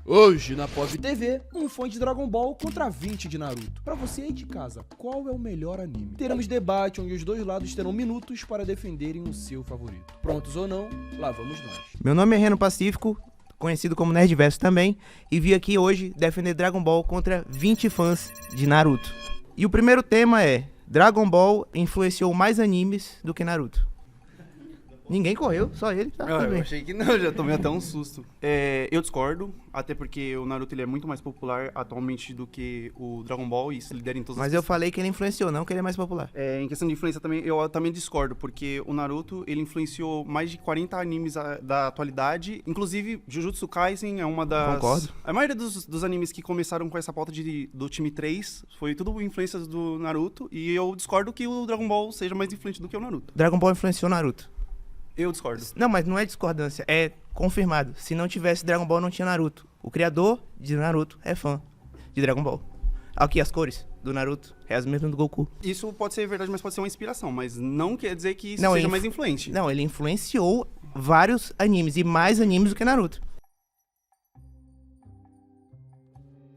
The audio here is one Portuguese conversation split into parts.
Hoje na POV TV, um fã de Dragon Ball contra 20 de Naruto. Pra você aí de casa, qual é o melhor anime? Teremos debate onde os dois lados terão minutos para defenderem o seu favorito. Prontos ou não, lá vamos nós. Meu nome é Reno Pacífico, conhecido como Nerdverso também, e vim aqui hoje defender Dragon Ball contra 20 fãs de Naruto. E o primeiro tema é: Dragon Ball influenciou mais animes do que Naruto. Ninguém correu, só ele. Tá tudo bem. Eu achei que não, já tomei até um susto. Eu discordo, até porque o Naruto ele é muito mais popular atualmente do que o Dragon Ball e se lidera em todas Mas eu falei que ele influenciou, não que ele é mais popular. Em questão de influência também, eu também discordo, porque o Naruto, ele influenciou mais de 40 animes da atualidade, inclusive Jujutsu Kaisen é uma das... Concordo. A maioria dos animes que começaram com essa pauta do time 3 foi tudo influências do Naruto, e eu discordo que o Dragon Ball seja mais influente do que o Naruto. Dragon Ball influenciou Naruto. Eu discordo. Não, mas não é discordância, é confirmado. Se não tivesse Dragon Ball, não tinha Naruto. O criador de Naruto é fã de Dragon Ball. Aqui, as cores do Naruto é as mesmas do Goku. Isso pode ser verdade, mas pode ser uma inspiração, mas não quer dizer que isso Não, seja mais influente. Não, ele influenciou vários animes, e mais animes do que Naruto.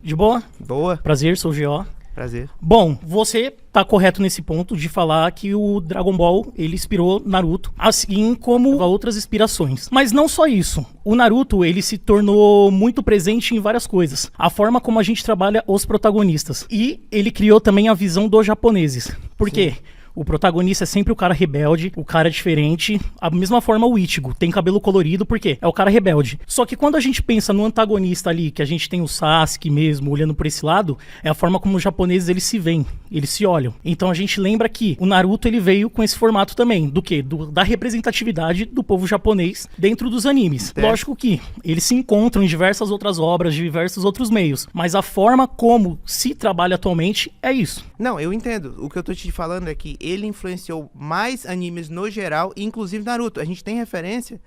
De boa? Boa, Prazer, sou o Gio. prazer. Bom, você tá correto nesse ponto de falar que o Dragon Ball, ele inspirou Naruto, assim como outras inspirações. Mas não só isso. O Naruto, ele se tornou muito presente em várias coisas. A forma como a gente trabalha os protagonistas. E ele criou também a visão dos japoneses. Por quê? O protagonista é sempre o cara rebelde, o cara diferente. A mesma forma o Ichigo, tem cabelo colorido, por quê? É o cara rebelde. Só que quando a gente pensa no antagonista ali, que a gente tem o Sasuke mesmo, olhando por esse lado, é a forma como os japoneses eles se veem, eles se olham. Então a gente lembra que o Naruto ele veio com esse formato também, do quê? Da representatividade do povo japonês dentro dos animes. Lógico que eles se encontram em diversas outras obras, de diversos outros meios, mas a forma como se trabalha atualmente é isso. Não, eu entendo. O que eu tô te falando é que ele influenciou mais animes no geral, inclusive Naruto. A gente tem referência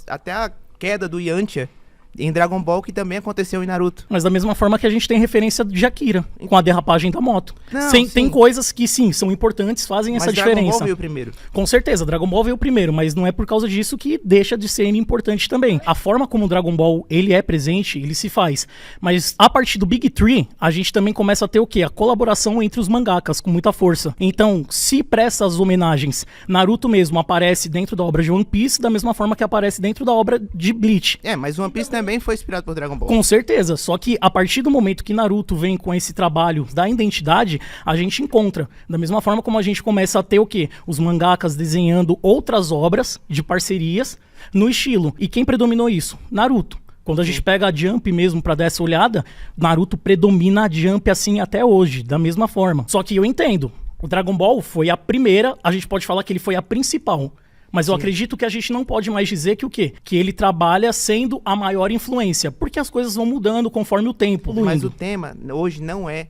até a queda do Yantia em Dragon Ball, que também aconteceu em Naruto. Mas da mesma forma que a gente tem referência de Akira, com a derrapagem da moto. Não, Tem coisas que sim, são importantes, fazem essa Mas diferença. Dragon Ball veio primeiro. Com certeza, Dragon Ball veio primeiro, mas não é por causa disso que deixa de ser importante também. A forma como o Dragon Ball ele é presente, ele se faz. Mas a partir do Big Three, a gente também começa a ter o quê? A colaboração entre os mangakas com muita força. Então, se presta as homenagens, Naruto mesmo aparece dentro da obra de One Piece, da mesma forma que aparece dentro da obra de Bleach. Mas One Piece também foi inspirado por Dragon Ball. Com certeza, só que a partir do momento que Naruto vem com esse trabalho da identidade, a gente encontra. Da mesma forma como a gente começa a ter o quê? Os mangakas desenhando outras obras de parcerias no estilo. E quem predominou isso? Naruto. Quando a gente pega a Jump mesmo pra dar essa olhada, Naruto predomina a Jump assim até hoje, da mesma forma. Só que eu entendo, o Dragon Ball foi a primeira, a gente pode falar que ele foi a principal. Mas eu acredito que a gente não pode mais dizer que o quê? Que ele trabalha sendo a maior influência. Porque as coisas vão mudando conforme o tempo. Mas o tema hoje não é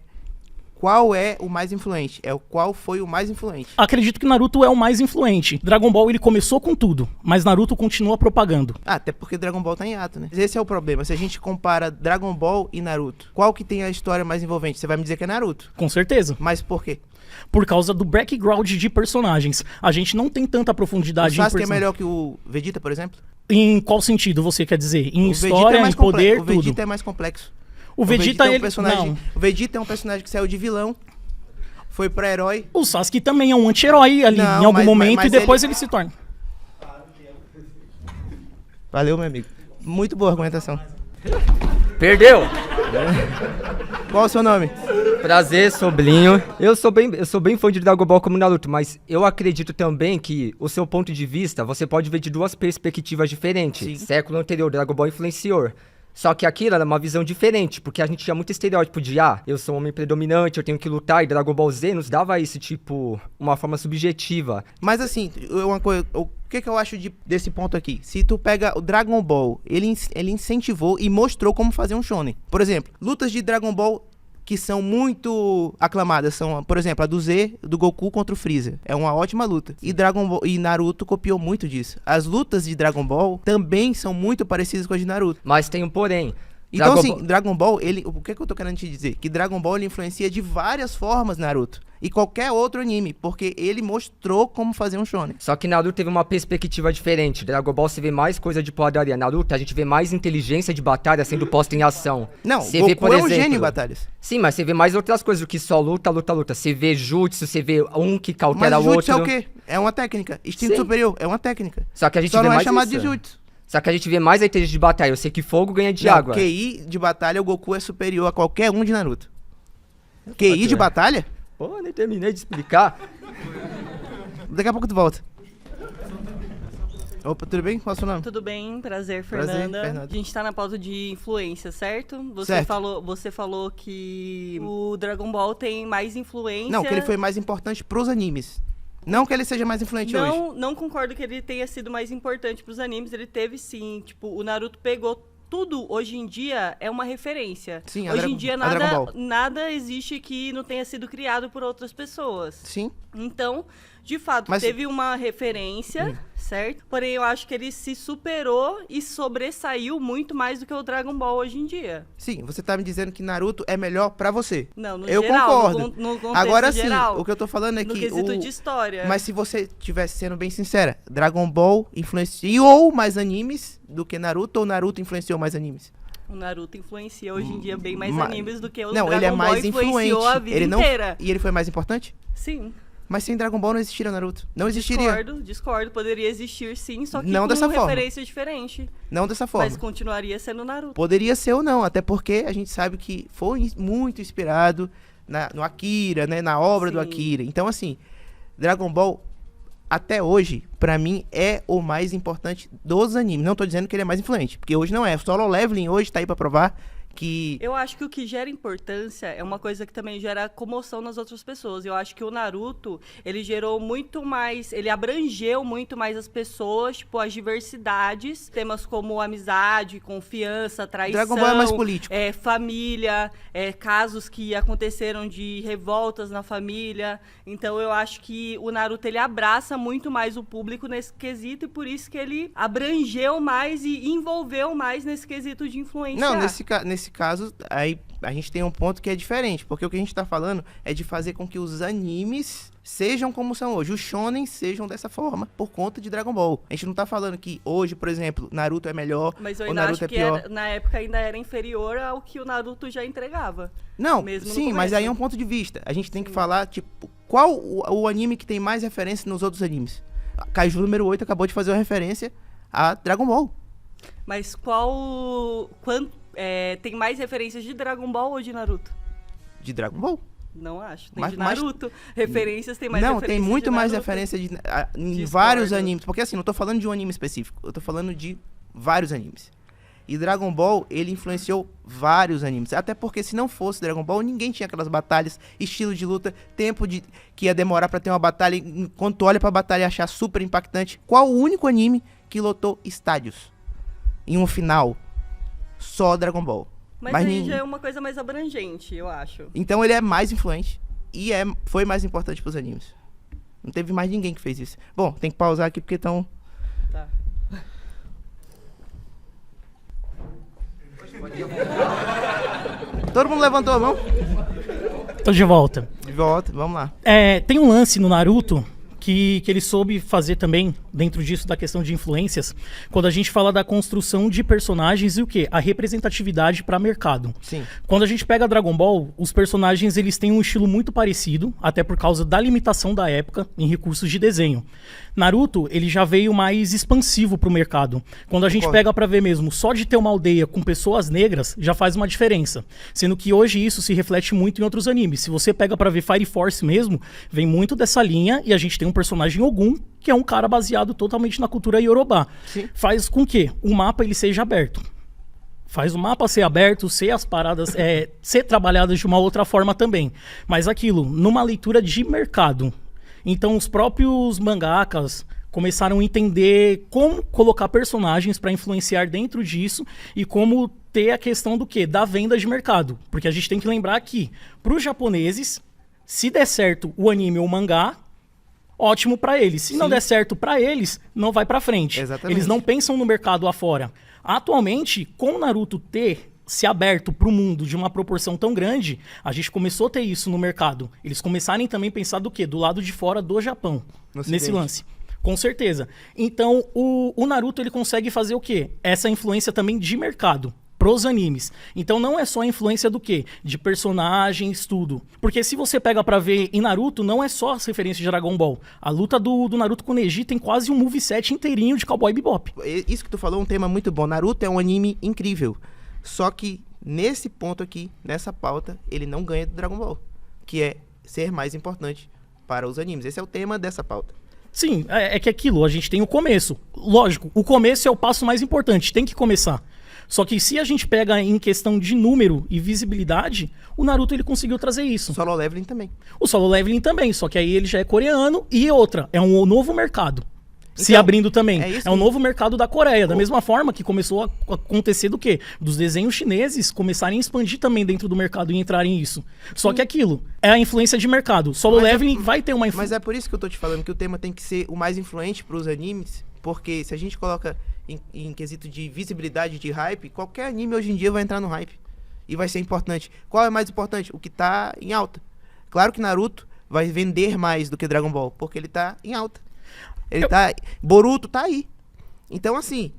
qual é o mais influente, é o qual foi o mais influente. Acredito que Naruto é o mais influente. Dragon Ball ele começou com tudo, mas Naruto continua propagando. Até porque Dragon Ball tá em ato, né? Esse é o problema. Se a gente compara Dragon Ball e Naruto, qual que tem a história mais envolvente? Você vai me dizer que é Naruto. Com certeza. Mas por quê? Por causa do background de personagens. A gente não tem tanta profundidade O Sasuke é melhor que o Vegeta, por exemplo? Em qual sentido você quer dizer? Em O história, Vegeta é em poder, O Vegeta tudo. é mais complexo. O Vegeta, é um ele... personagem... Não. O Vegeta é um personagem que saiu de vilão, foi pra herói. O Sasuke também é um anti-herói ali Não, em algum mas momento e depois ele ele se torna. Valeu, meu amigo. Muito boa argumentação. Perdeu! Qual o seu nome? Prazer, sobrinho. Eu sou bem fã de Dragon Ball como Naruto, mas eu acredito também que o seu ponto de vista você pode ver de duas perspectivas diferentes. Sim. Século anterior, Dragon Ball influenciou. Só que aquilo era uma visão diferente, porque a gente tinha muito estereótipo de eu sou um homem predominante, eu tenho que lutar, e Dragon Ball Z nos dava isso, tipo, uma forma subjetiva. Mas assim, uma coisa, o que eu acho desse ponto aqui? Se tu pega o Dragon Ball, ele incentivou e mostrou como fazer um shonen. Por exemplo, lutas de Dragon Ball que são muito aclamadas são, por exemplo, a do Z, do Goku contra o Freezer. É uma ótima luta. E Dragon Ball e Naruto copiou muito disso. As lutas de Dragon Ball também são muito parecidas com as de Naruto. Mas tem um porém. Então, assim, Dragon Ball, o que eu tô querendo te dizer? Que Dragon Ball ele influencia de várias formas Naruto. e qualquer outro anime, porque ele mostrou como fazer um shonen. Só que Naruto teve uma perspectiva diferente. Dragon Ball você vê mais coisa de porradaria. Naruto a gente vê mais inteligência de batalha sendo posta em ação. Não, Você Goku vê, por é um exemplo, gênio em batalhas. Sim, mas você vê mais outras coisas do que só luta, luta, luta. Você vê jutsu, você vê um que Mas cautela o jutsu outro. é o quê? É uma técnica. Instinto Sim. superior é uma técnica. Só que a gente Só vê não é mais chamado isso. de jutsu. Só que a gente vê mais a inteligência de batalha. Eu sei que fogo ganha de Não, água. QI de batalha, o Goku é superior a qualquer um de Naruto. QI de ver. batalha? Pô, nem terminei de explicar. Daqui a pouco tu volta. Opa, tudo bem? Qual é o seu nome? Tudo bem, prazer, Prazer, Fernanda. Fernanda. A gente tá na pauta de influência, certo? Certo. Você falou que o Dragon Ball tem mais influência. Não, que ele foi mais importante pros animes. Não que ele seja mais influente hoje. Não concordo que ele tenha sido mais importante pros animes. Ele teve sim. Tipo, o Naruto pegou tudo. Hoje em dia é uma referência. Sim, a hoje Dragon- em dia a Dragon Ball. nada existe que não tenha sido criado por outras pessoas. Sim. Então, de fato, Mas- teve uma referência, certo? Porém, eu acho que ele se superou e sobressaiu muito mais do que o Dragon Ball hoje em dia. Sim, você tá me dizendo que Naruto é melhor pra você. Não, no Eu geral, concordo. no contexto Agora geral, sim, o que eu tô falando é no que quesito o... de história. Mas se você tivesse sendo bem sincera, Dragon Ball influenciou mais animes do que Naruto ou Naruto influenciou mais animes? O Naruto influencia hoje em dia bem mais Ma- animes do que o Não, Dragon ele é Ball mais influenciou influente. a vida Ele não... inteira. E ele foi mais importante? Sim, Mas sem Dragon Ball não existiria Naruto. Não existiria. discordo. Poderia existir sim, só que Não com dessa forma. referência diferente. Não dessa forma. Mas continuaria sendo Naruto. Poderia ser ou não, até porque a gente sabe que foi muito inspirado no Akira, né? Na obra do Sim. Akira. Então, assim, Dragon Ball, até hoje, pra mim, é o mais importante dos animes. Não tô dizendo que ele é mais influente, porque hoje não é. O Solo Leveling hoje tá aí pra provar que... Eu acho que o que gera importância é uma coisa que também gera comoção nas outras pessoas. Eu acho que o Naruto, ele gerou muito mais, ele abrangeu muito mais as pessoas, tipo, as diversidades, temas como amizade, confiança, traição, Dragon Ball é mais político. família, casos que aconteceram de revoltas na família. Então eu acho que o Naruto, ele abraça muito mais o público nesse quesito e por isso que ele abrangeu mais e envolveu mais nesse quesito de influência. Não, nesse caso, aí a gente tem um ponto que é diferente, porque o que a gente tá falando é de fazer com que os animes sejam como são hoje, os shonen sejam dessa forma, por conta de Dragon Ball. A gente não tá falando que hoje, por exemplo, Naruto é melhor, Mas eu ou ainda Naruto acho é que pior. na época ainda era inferior ao que o Naruto já entregava. Não, mesmo no sim, mas começo. aí é um ponto de vista. A gente tem que falar, tipo, qual o anime que tem mais referência nos outros animes? Kaiju número 8 acabou de fazer uma referência a Dragon Ball. Mas tem mais referências de Dragon Ball ou de Naruto? De Dragon Ball. Não acho. Tem Mas- de Naruto. Referências tem mais Não, referências tem muito de mais Naruto. referência em Discordo. vários animes. Porque assim, não tô falando de um anime específico. Eu tô falando de vários animes. E Dragon Ball, ele influenciou vários animes. Até porque se não fosse Dragon Ball, ninguém tinha aquelas batalhas, estilo de luta, tempo que ia demorar pra ter uma batalha. Quando tu olha pra batalha e achar super impactante. Qual o único anime que lotou estádios? Em um final. Só Dragon Ball. Mas Mas aí ninguém- já é uma coisa mais abrangente, eu acho. Então ele é mais influente e foi mais importante pros animes. Não teve mais ninguém que fez isso. Bom, tem que pausar aqui porque estão... Tá. Todo mundo levantou a mão? Tô de volta. De volta, vamos lá. Tem um lance no Naruto que ele soube fazer também, dentro disso da questão de influências, quando a gente fala da construção de personagens e o quê? A representatividade para mercado. Sim. Quando a gente pega Dragon Ball, os personagens eles têm um estilo muito parecido, até por causa da limitação da época em recursos de desenho. Naruto, ele já veio mais expansivo pro mercado. Quando a gente Concordo. pega pra ver mesmo, só de ter uma aldeia com pessoas negras já faz uma diferença. Sendo que hoje isso se reflete muito em outros animes. Se você pega pra ver Fire Force mesmo, vem muito dessa linha e a gente tem um personagem Ogum, que é um cara baseado totalmente na cultura Yorubá. Sim. Faz com que o mapa ele seja aberto. Faz o mapa ser aberto, ser as paradas, ser trabalhadas de uma outra forma também. Mas aquilo, numa leitura de mercado. Então os próprios mangakas começaram a entender como colocar personagens para influenciar dentro disso e como ter a questão do quê? Da venda de mercado. Porque a gente tem que lembrar que, para os japoneses, se der certo o anime ou o mangá, ótimo para eles. Se não Sim. der certo para eles, não vai para frente. Exatamente. Eles não pensam no mercado afora. Atualmente, com o Naruto ter se aberto pro mundo de uma proporção tão grande, a gente começou a ter isso no mercado. Eles começarem também a pensar do quê? Do lado de fora do Japão, nesse lance. Com certeza. Então, o Naruto, ele consegue fazer o quê? Essa influência também de mercado pros animes. Então não é só a influência do quê? De personagens, tudo. Porque se você pega pra ver em Naruto, não é só as referências de Dragon Ball. A luta do Naruto com o Neji tem quase um moveset inteirinho de Cowboy Bebop. Isso que tu falou é um tema muito bom. Naruto é um anime incrível. Só que nesse ponto aqui, nessa pauta, ele não ganha do Dragon Ball. Que é ser mais importante para os animes. Esse é o tema dessa pauta. Sim, é que aquilo, a gente tem o começo. Lógico, o começo é o passo mais importante, tem que começar. Só que se a gente pega em questão de número e visibilidade, o Naruto ele conseguiu trazer isso. O Solo Leveling também. O Solo Leveling também, só que aí ele já é coreano e outra, é um novo mercado. Se Então, abrindo também. é um novo mercado da Coreia. Da mesma forma que começou a acontecer do quê? Dos desenhos chineses começarem a expandir também dentro do mercado e entrarem nisso. Só que aquilo é a influência de mercado. Solo Leveling vai ter uma influência. Mas é por isso que eu tô te falando que o tema tem que ser o mais influente pros animes, porque se a gente coloca em quesito de visibilidade, de hype, qualquer anime hoje em dia vai entrar no hype. E vai ser importante. Qual é mais importante? O que tá em alta. Claro que Naruto vai vender mais do que Dragon Ball, porque ele tá em alta. Boruto tá aí. Então, assim,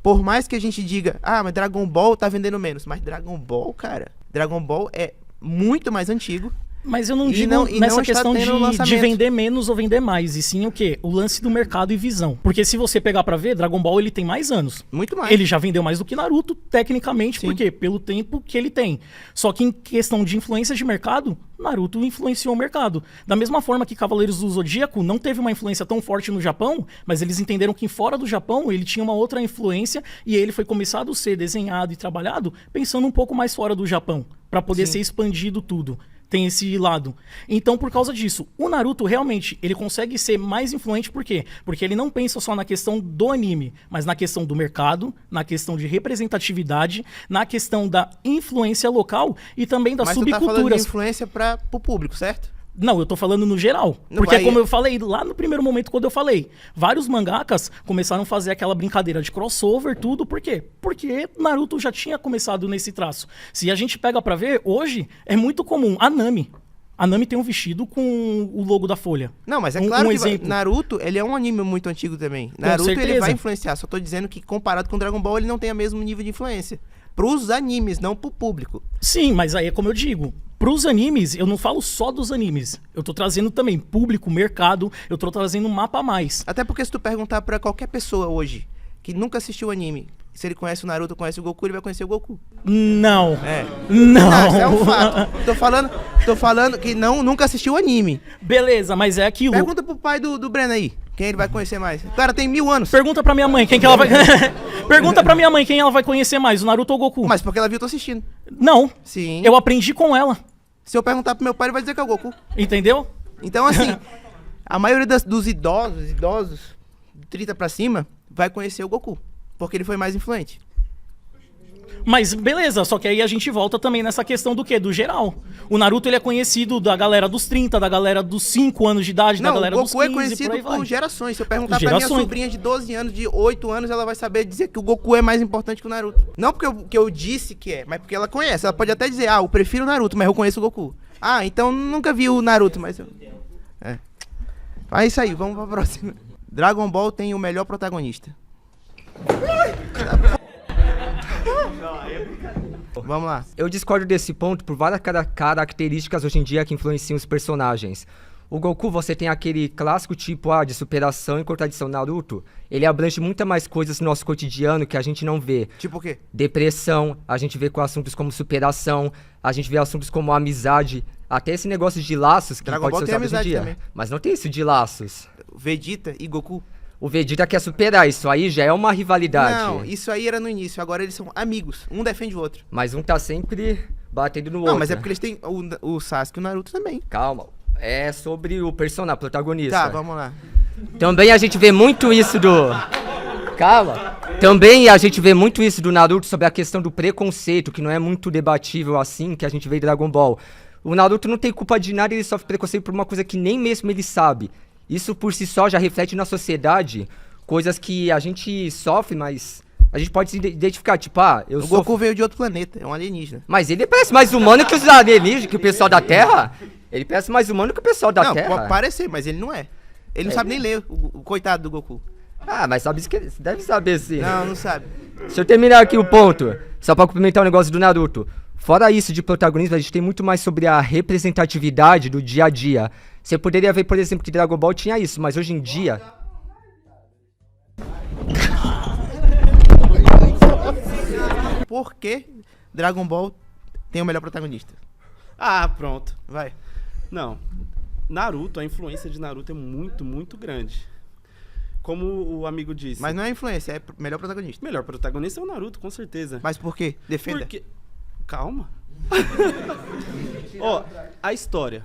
por mais que a gente diga, mas Dragon Ball tá vendendo menos. Mas Dragon Ball, cara, Dragon Ball é muito mais antigo. Mas eu não digo nessa questão de vender menos ou vender mais, e sim o quê? O lance do mercado e visão. Porque se você pegar pra ver, Dragon Ball ele tem mais anos. Muito mais. Ele já vendeu mais do que Naruto, tecnicamente, Sim. por quê? Pelo tempo que ele tem. Só que em questão de influência de mercado, Naruto influenciou o mercado. Da mesma forma que Cavaleiros do Zodíaco não teve uma influência tão forte no Japão, mas eles entenderam que fora do Japão ele tinha uma outra influência e ele foi começado a ser desenhado e trabalhado pensando um pouco mais fora do Japão, pra poder ser expandido tudo. Tem esse lado. Então, por causa disso, o Naruto realmente, ele consegue ser mais influente, por quê? Porque ele não pensa só na questão do anime, mas na questão do mercado, na questão de representatividade, na questão da influência local e também das subculturas. Mas tu tá falando de influência pro público, certo? Não, eu tô falando no geral. Porque como eu falei lá no primeiro momento quando eu falei, vários mangakas começaram a fazer aquela brincadeira de crossover, tudo. Por quê? Porque Naruto já tinha começado nesse traço. Se a gente pega pra ver, hoje é muito comum. A Nami tem um vestido com o logo da Folha. Não, mas é claro que Naruto, ele é um anime muito antigo também. Naruto, ele vai influenciar. Só tô dizendo que comparado com Dragon Ball, ele não tem o mesmo nível de influência. Pros animes, não pro público. Sim, mas aí é como eu digo. Pros animes, eu não falo só dos animes. Eu tô trazendo também público, mercado, eu tô trazendo um mapa a mais. Até porque se tu perguntar pra qualquer pessoa hoje que nunca assistiu anime, se ele conhece o Naruto, conhece o Goku, ele vai conhecer o Goku. Não. Não, isso é um fato. Tô falando que nunca assistiu anime. Beleza, mas é aquilo. Pergunta pro pai do Breno aí, quem ele vai conhecer mais. O cara tem 1000 anos. Pergunta pra minha mãe quem que ela vai... Pergunta pra minha mãe quem ela vai conhecer mais, o Naruto ou o Goku. Mas porque ela viu, eu tô assistindo. Não. Sim. Eu aprendi com ela. Se eu perguntar pro meu pai, ele vai dizer que é o Goku. Entendeu? Então, assim, a maioria dos idosos, de 30 pra cima, vai conhecer o Goku. Porque ele foi mais influente. Mas beleza, só que aí a gente volta também nessa questão do quê? Do geral. O Naruto, ele é conhecido da galera dos 30, da galera dos 5 anos de idade, da galera dos 15, o Goku é conhecido por gerações. Se eu perguntar pra minha sobrinha de 12 anos, de 8 anos, ela vai saber dizer que o Goku é mais importante que o Naruto. Não porque eu disse que é, mas porque ela conhece. Ela pode até dizer, eu prefiro o Naruto, mas eu conheço o Goku. Então nunca vi o Naruto, mas... É isso aí, vamos pra próxima. Dragon Ball tem o melhor protagonista. Vamos lá. Eu discordo desse ponto por várias características hoje em dia que influenciam os personagens. O Goku, você tem aquele clássico tipo de superação e contradição. Naruto, ele abrange muita mais coisas no nosso cotidiano que a gente não vê. Tipo o quê? Depressão, a gente vê com assuntos como superação, a gente vê assuntos como amizade, até esse negócio de laços que Dragon pode Ball ser usado hoje em dia. Também. Mas não tem isso de laços. Vegeta e Goku. O Vegeta quer superar, isso aí já é uma rivalidade. Não, isso aí era no início, agora eles são amigos, um defende o outro. Mas um tá sempre batendo no outro. Não, mas é porque eles têm o Sasuke e o Naruto também. Calma, é sobre o personagem, protagonista. Tá, vamos lá. Também a gente vê muito isso do... Calma. Também a gente vê muito isso do Naruto sobre a questão do preconceito, que não é muito debatível assim, que a gente vê em Dragon Ball. O Naruto não tem culpa de nada, ele sofre preconceito por uma coisa que nem mesmo ele sabe. Isso por si só já reflete na sociedade coisas que a gente sofre, mas A gente pode se identificar, tipo, eu O sou... Goku veio de outro planeta, é um alienígena. Mas ele parece mais humano que os alienígenas, que o pessoal da Terra. Ele parece mais humano que o pessoal da Não, Terra. pode parecer, mas ele não é. Ele não sabe nem ler, o coitado do Goku. Ah, mas sabe que deve saber sim. Não sabe. Deixa eu terminar aqui o ponto, só pra complementar o negócio do Naruto. Fora isso de protagonismo, a gente tem muito mais sobre a representatividade do dia a dia. Você poderia ver, por exemplo, que Dragon Ball tinha isso, mas hoje em dia... Por que Dragon Ball tem o melhor protagonista? Ah, pronto. Vai. Não. Naruto, a influência de Naruto é muito, muito grande. Como o amigo disse. Mas não é influência, é melhor protagonista. O melhor protagonista é o Naruto, com certeza. Mas por quê? Defenda. Porque... Calma. Ó, a história.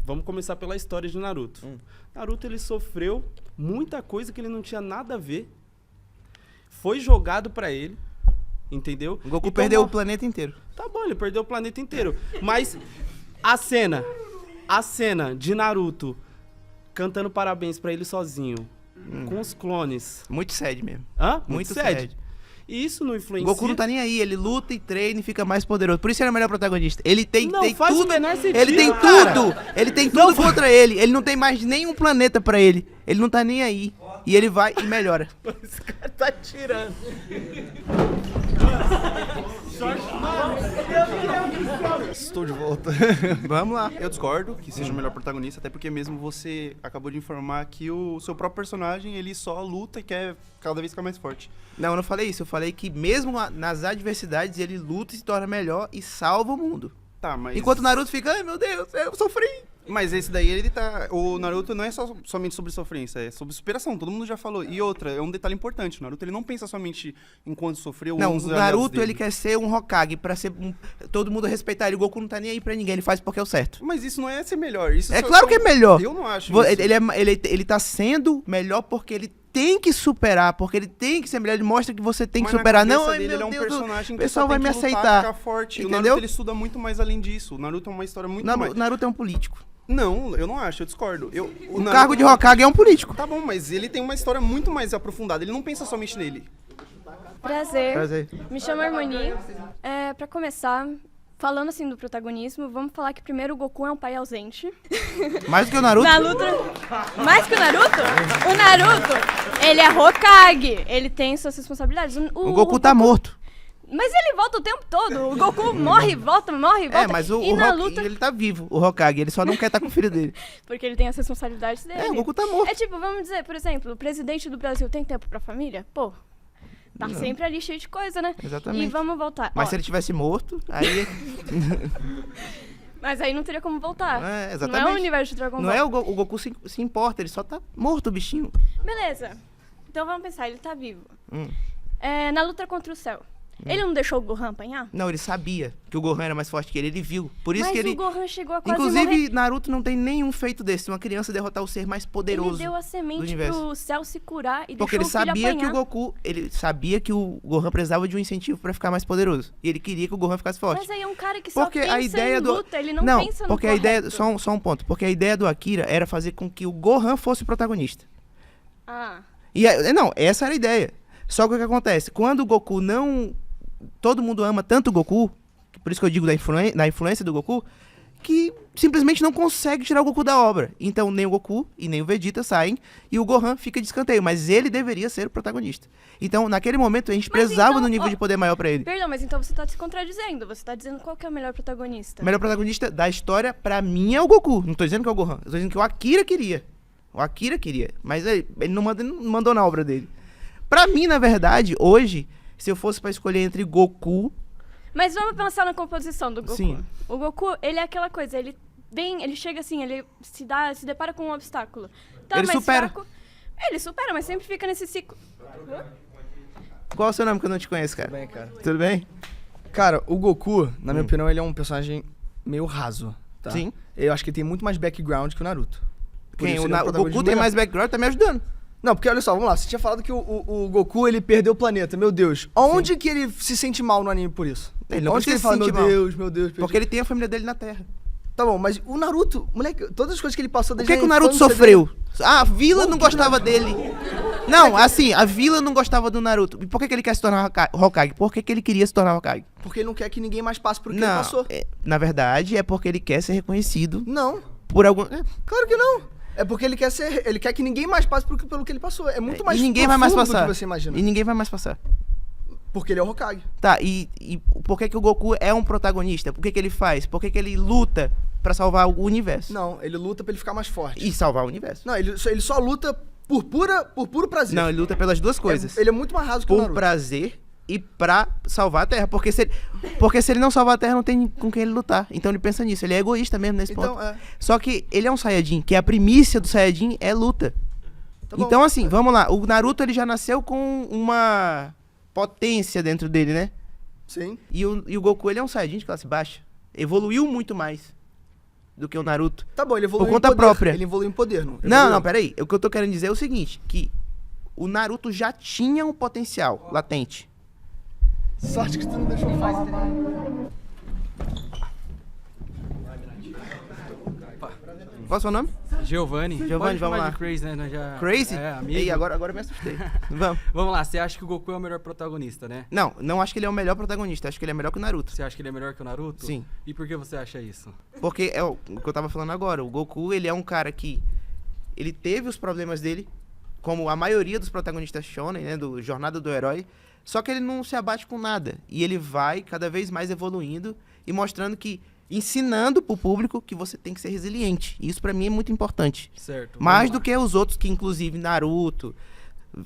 Vamos começar pela história de Naruto. Naruto, ele sofreu muita coisa que ele não tinha nada a ver. Foi jogado pra ele, entendeu? O Goku E perdeu o tomou- planeta inteiro. Tá bom, ele perdeu o planeta inteiro. Mas a cena de Naruto cantando parabéns pra ele sozinho, com os clones. Muito sad mesmo. Hã? Muito sad. sad. E isso não O influencia... Goku não tá nem aí, ele luta e treina e fica mais poderoso. Por isso ele é o melhor protagonista. Ele tem, Não tem faz o tudo. menor sentido, Ele tem cara. tudo. Ele tem tudo contra ele. Ele não tem mais nenhum planeta pra ele. Ele não tá nem aí. E ele vai e melhora. Esse cara tá tirando. Estou de volta. Vamos lá. Eu discordo que seja o melhor protagonista, até porque mesmo você acabou de informar que o seu próprio personagem, ele só luta e quer cada vez ficar mais forte. Não, eu não falei isso. Eu falei que mesmo nas adversidades ele luta e se torna melhor e salva o mundo. Tá, mas... Enquanto o Naruto fica, ai meu Deus, eu sofri. Mas esse daí, ele tá... O Naruto não é somente sobre sofrência, é sobre superação, todo mundo já falou. E outra, é um detalhe importante, o Naruto, ele não pensa somente enquanto sofreu... Não, uns o aliados Naruto dele. ele quer ser um Hokage pra ser todo mundo respeitar ele. O Goku não tá nem aí pra ninguém, ele faz porque é o certo. Mas isso não é ser melhor. Isso É claro que é melhor. Eu não acho Vo- isso. Ele tá sendo melhor porque ele tem que superar, porque ele tem que ser melhor. Ele mostra que você tem que Mas na superar. cabeça Não, ai, dele, meu ele é um Deus, personagem o que pessoal só vai tem me que lutar, aceitar. ficar forte. O Entendeu? Naruto, ele estuda muito mais além disso. O Naruto é uma história muito mais... Naruto é um político. Não, eu não acho, eu discordo. O cargo de Hokage é um político. Tá bom, mas ele tem uma história muito mais aprofundada. Ele não pensa somente nele. Prazer. Me chamo Harmonia. Pra começar, falando assim do protagonismo, vamos falar que primeiro o Goku é um pai ausente. Mais do que o Naruto. Na luta... Mais que o Naruto? O Naruto, ele é Hokage. Ele tem suas responsabilidades. O Goku tá morto. Mas ele volta o tempo todo. O Goku morre, volta, morre, volta. É, mas e na Hokage, luta... ele tá vivo, o Hokage. Ele só não quer estar com o filho dele. Porque ele tem as responsabilidades dele. É, o Goku tá morto. É tipo, vamos dizer, por exemplo, o presidente do Brasil tem tempo pra família? Pô, tá sempre ali cheio de coisa, né? Exatamente. E vamos voltar. Mas Ó, se ele tivesse morto, aí... mas aí não teria como voltar. É, Não exatamente. é o universo de Dragon Ball. Não é o Goku se importa, ele só tá morto, o bichinho. Beleza. Então vamos pensar, ele tá vivo. Hum. Na luta contra o Cell. Ele não deixou o Gohan apanhar? Não, ele sabia que o Gohan era mais forte que ele viu. Por isso Mas que ele... o Gohan chegou a quase Inclusive, morrer. Naruto não tem nenhum feito desse. Uma criança derrotar o ser mais poderoso. Ele deu a do semente universo. pro Cell se curar e Porque ele deixou o filho sabia que apanhar. o Goku... Ele sabia que o Gohan precisava de um incentivo pra ficar mais poderoso. E ele queria que o Gohan ficasse forte. Mas aí é um cara que só Porque pensa a ideia em do... luta, ele não pensa no porque a ideia... correto. Só um ponto. Porque a ideia do Akira era fazer com que o Gohan fosse o protagonista. Ah, Não, essa era a ideia. Só que o que acontece? Quando o Goku não... Todo mundo ama tanto o Goku, por isso que eu digo da influência do Goku, que simplesmente não consegue tirar o Goku da obra. Então nem o Goku e nem o Vegeta saem e o Gohan fica de escanteio, mas ele deveria ser o protagonista. Então naquele momento a gente Mas precisava então, do nível ó, de poder maior pra ele. perdão, mas então você tá se contradizendo. Você tá dizendo qual que é o melhor protagonista. O melhor protagonista da história, pra mim, é o Goku. Não tô dizendo que é o Gohan. Eu tô dizendo que o Akira queria. O Akira queria. Mas ele não mandou na obra dele. Pra mim, na verdade, hoje, se eu fosse pra escolher entre Goku... Mas vamos pensar na composição do Goku. Sim. O Goku, ele é aquela coisa, ele chega assim, ele se depara com um obstáculo. Tá Ele mais supera. fraco. Ele supera, mas sempre fica nesse ciclo. Qual é o seu nome que eu não te conheço, cara? Tudo bem, cara? Tudo bem? Cara, o Goku, na minha opinião, ele é um personagem meio raso, tá? Sim. Eu acho que ele tem muito mais background que o Naruto. Por Quem? isso O, ele é um o Goku protagonismo tem melhor. mais background, tá me ajudando. Não, porque olha só, vamos lá. Você tinha falado que o Goku, ele perdeu o planeta. Meu Deus. Onde que ele se sente mal no anime por isso? Ele não Onde que ele precisa fala, se meu sentir mal. Deus, meu Deus, perdi. Porque ele tem a família dele na Terra. Tá bom, mas o Naruto, moleque, todas as coisas que ele passou O desde que, a que o Naruto infância sofreu? Ah, a Vila não gostava dele. Não, assim, a vila não gostava do Naruto. E por que ele quer se tornar Hokage? Por que ele queria se tornar Hokage? Porque ele não quer que ninguém mais passe por o que ele Não, passou. na verdade, é porque ele quer ser reconhecido Não, por algum... claro que não. É porque ele quer que ninguém mais passe pelo que ele passou. É muito mais E ninguém vai mais profundo passar. do que você imagina. E ninguém vai mais passar. Porque ele é o Hokage. Tá, e por que o Goku é um protagonista? Por que ele faz? Por que ele luta pra salvar o universo? Não, ele luta pra ele ficar mais forte. E salvar o universo. Não, ele só luta por puro prazer. Não, ele luta pelas duas coisas. Ele é muito mais raso que o Por Naruto. prazer e pra salvar a Terra. Porque se ele não salvar a Terra, não tem com quem ele lutar. Então ele pensa nisso. Ele é egoísta mesmo nesse Então, ponto. Só que ele é um Saiyajin, que a primícia do Saiyajin é luta. Tá bom. Então assim, vamos lá. O Naruto ele já nasceu com uma potência dentro dele, né? Sim. E o Goku ele é um Saiyajin de classe baixa. Evoluiu muito mais do que o Naruto. Tá bom, ele evoluiu Por conta em poder. própria. Ele evoluiu em poder, não? Não, peraí. O que eu tô querendo dizer é o seguinte, que o Naruto já tinha um potencial latente. Sorte que tu não deixou falar. Qual é o seu nome? Giovanni, Giovanni, pode vamos chamar lá. de Crazy, né? Nós já... Crazy? É, amigo. Ei, agora eu me assustei. Vamos. Vamos lá, você acha que o Goku é o melhor protagonista, né? Não acho que ele é o melhor protagonista. Acho que ele é melhor que o Naruto. Você acha que ele é melhor que o Naruto? Sim. E por que você acha isso? Porque é o que eu tava falando agora. O Goku, ele é um cara que... Ele teve os problemas dele, como a maioria dos protagonistas shonen, né? Do Jornada do Herói. Só que ele não se abate com nada. E ele vai cada vez mais evoluindo e mostrando que... Ensinando pro público que você tem que ser resiliente. E isso pra mim é muito importante. Certo. Mais do que os outros, que inclusive Naruto,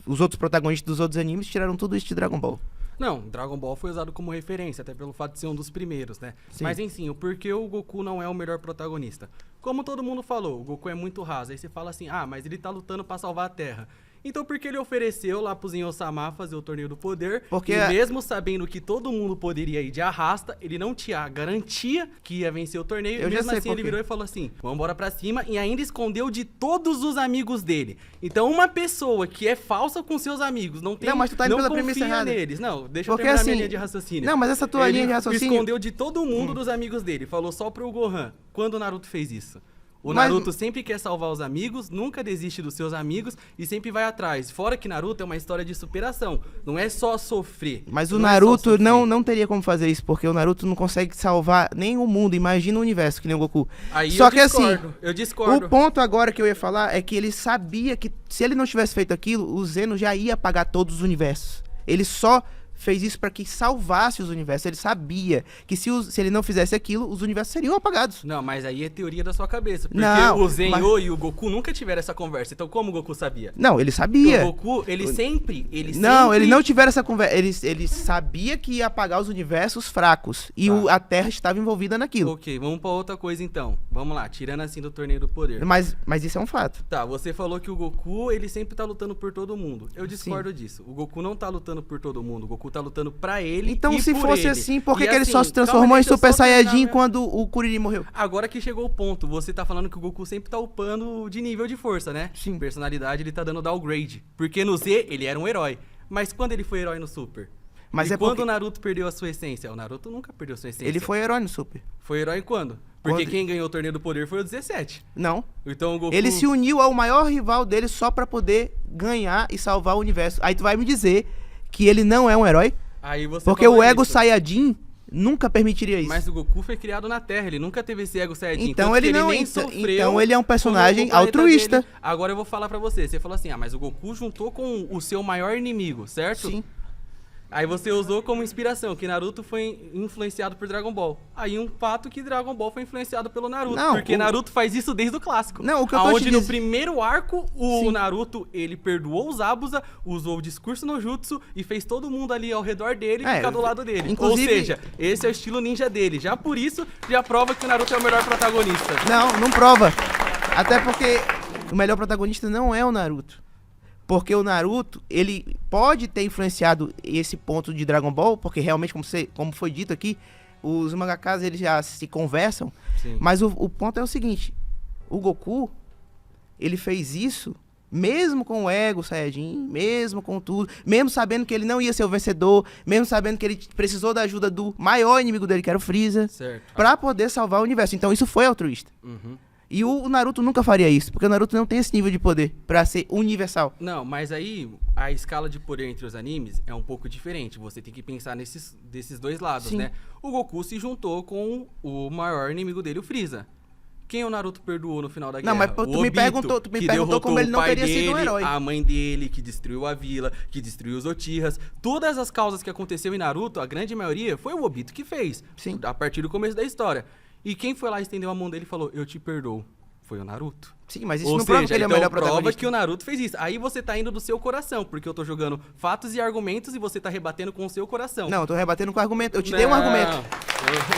os outros protagonistas dos outros animes tiraram tudo isso de Dragon Ball. Não, Dragon Ball foi usado como referência, até pelo fato de ser um dos primeiros, né? Sim. Mas enfim, o porquê o Goku não é o melhor protagonista? Como todo mundo falou, o Goku é muito raso. Aí você fala assim, mas ele tá lutando pra salvar a Terra. Então por que ele ofereceu lá pro Zen-Osama fazer o Torneio do Poder? Porque E mesmo sabendo que todo mundo poderia ir de arrasta, ele não tinha a garantia que ia vencer o torneio. Eu E já mesmo sei assim por ele quê. virou e falou assim, vamos embora pra cima. E ainda escondeu de todos os amigos dele. Então uma pessoa que é falsa com seus amigos, não tem, Não, mas tu tá indo pela premissa confia errada. neles. Não, deixa Porque eu terminar assim, minha linha de raciocínio. Não, mas essa tua Ele linha de raciocínio... escondeu de todo mundo dos amigos dele. Falou só pro Gohan. Quando o Naruto fez isso? O Mas- Naruto sempre quer salvar os amigos, nunca desiste dos seus amigos e sempre vai atrás. Fora que Naruto é uma história de superação. Não é só sofrer. Mas o Não é só Naruto sofrer. não teria como fazer isso, porque o Naruto não consegue salvar nem o mundo, imagina o universo, que nem o Goku. Aí Só eu que assim, discordo, eu discordo. o ponto agora que eu ia falar é que ele sabia que se ele não tivesse feito aquilo, o Zeno já ia apagar todos os universos. Ele só fez isso pra que salvasse os universos. Ele sabia que se ele não fizesse aquilo, os universos seriam apagados. Não, mas aí é teoria da sua cabeça. Porque Não, o Zenyo mas- e o Goku nunca tiveram essa conversa. Então como o Goku sabia? Não, ele sabia. O Goku, ele sempre... Não, ele não tiveram essa conversa. Ele sabia que ia apagar os universos fracos. E Tá. a Terra estava envolvida naquilo. Ok, vamos pra outra coisa então. Vamos lá, tirando assim do Torneio do Poder. Mas isso é um fato. Tá, você falou que o Goku, ele sempre tá lutando por todo mundo. Eu discordo disso. O Goku não tá lutando por todo mundo. O Goku tá lutando pra ele Então, e se por fosse ele. assim, por que, E que ele assim, só se calma, transformou em deixa eu Super só terminar Saiyajin minha- quando o Kuririn morreu? Agora que chegou o ponto, você tá falando que o Goku sempre tá upando de nível de força, né? Sim. Personalidade, ele tá dando downgrade. Porque no Z, ele era um herói. Mas quando ele foi herói no Super? Mas e é quando porque o Naruto perdeu a sua essência? O Naruto nunca perdeu a sua essência. ele foi herói no Super. Foi herói quando? Porque Quando- quem ganhou o Torneio do Poder foi o 17. Não. Então o Goku... Ele se uniu ao maior rival dele só pra poder ganhar e salvar o universo. Aí tu vai me dizer que ele não é um herói? Aí você Porque falou o ego isso. Saiyajin nunca permitiria isso. Mas o Goku foi criado na Terra, ele nunca teve esse ego Saiyajin. Então tanto que ele não- nem então- sofreu então ele é um quando personagem o planeta altruísta. dele- Agora eu vou falar pra você. Você falou assim, mas o Goku juntou com o seu maior inimigo, certo? Sim. Aí você usou como inspiração que Naruto foi influenciado por Dragon Ball. Aí um fato que Dragon Ball foi influenciado pelo Naruto. Não, porque o- Naruto faz isso desde o clássico. Não, o que eu tô Aonde te no diz- primeiro arco, o Sim. Naruto, ele perdoou os Abusa, usou o discurso no jutsu e fez todo mundo ali ao redor dele É, ficar do lado dele. inclusive- Ou seja, esse é o estilo ninja dele. Já por isso, já prova que o Naruto é o melhor protagonista. Não prova. Até porque o melhor protagonista não é o Naruto. Porque o Naruto, ele pode ter influenciado esse ponto de Dragon Ball, porque realmente, como foi dito aqui, os mangakas eles já se conversam. Sim. Mas o ponto é o seguinte, o Goku, ele fez isso mesmo com o ego Saiyajin, mesmo com tudo, mesmo sabendo que ele não ia ser o vencedor, mesmo sabendo que ele precisou da ajuda do maior inimigo dele, que era o Freeza, Certo. pra poder salvar o universo. Então isso foi altruísta. Uhum. E o Naruto nunca faria isso, porque o Naruto não tem esse nível de poder pra ser universal. Não, mas aí a escala de poder entre os animes é um pouco diferente. Você tem que pensar desses dois lados, Sim. né? O Goku se juntou com o maior inimigo dele, o Freeza. Quem o Naruto perdoou no final da guerra? Não, mas tu me perguntou como ele não teria sido um herói. A mãe dele, que destruiu a vila, que destruiu os Uchihas. Todas as causas que aconteceu em Naruto, a grande maioria, foi o Obito que fez. Sim. A partir do começo da história. E quem foi lá, estendeu a mão dele e falou, eu te perdoo? Foi o Naruto. Sim, mas isso Ou não prova seja, que ele é o então melhor prova protagonista. que o Naruto fez isso. Aí você tá indo do seu coração, porque eu tô jogando fatos e argumentos e você tá rebatendo com o seu coração. Não, eu tô rebatendo com argumento. Eu te dei um argumento.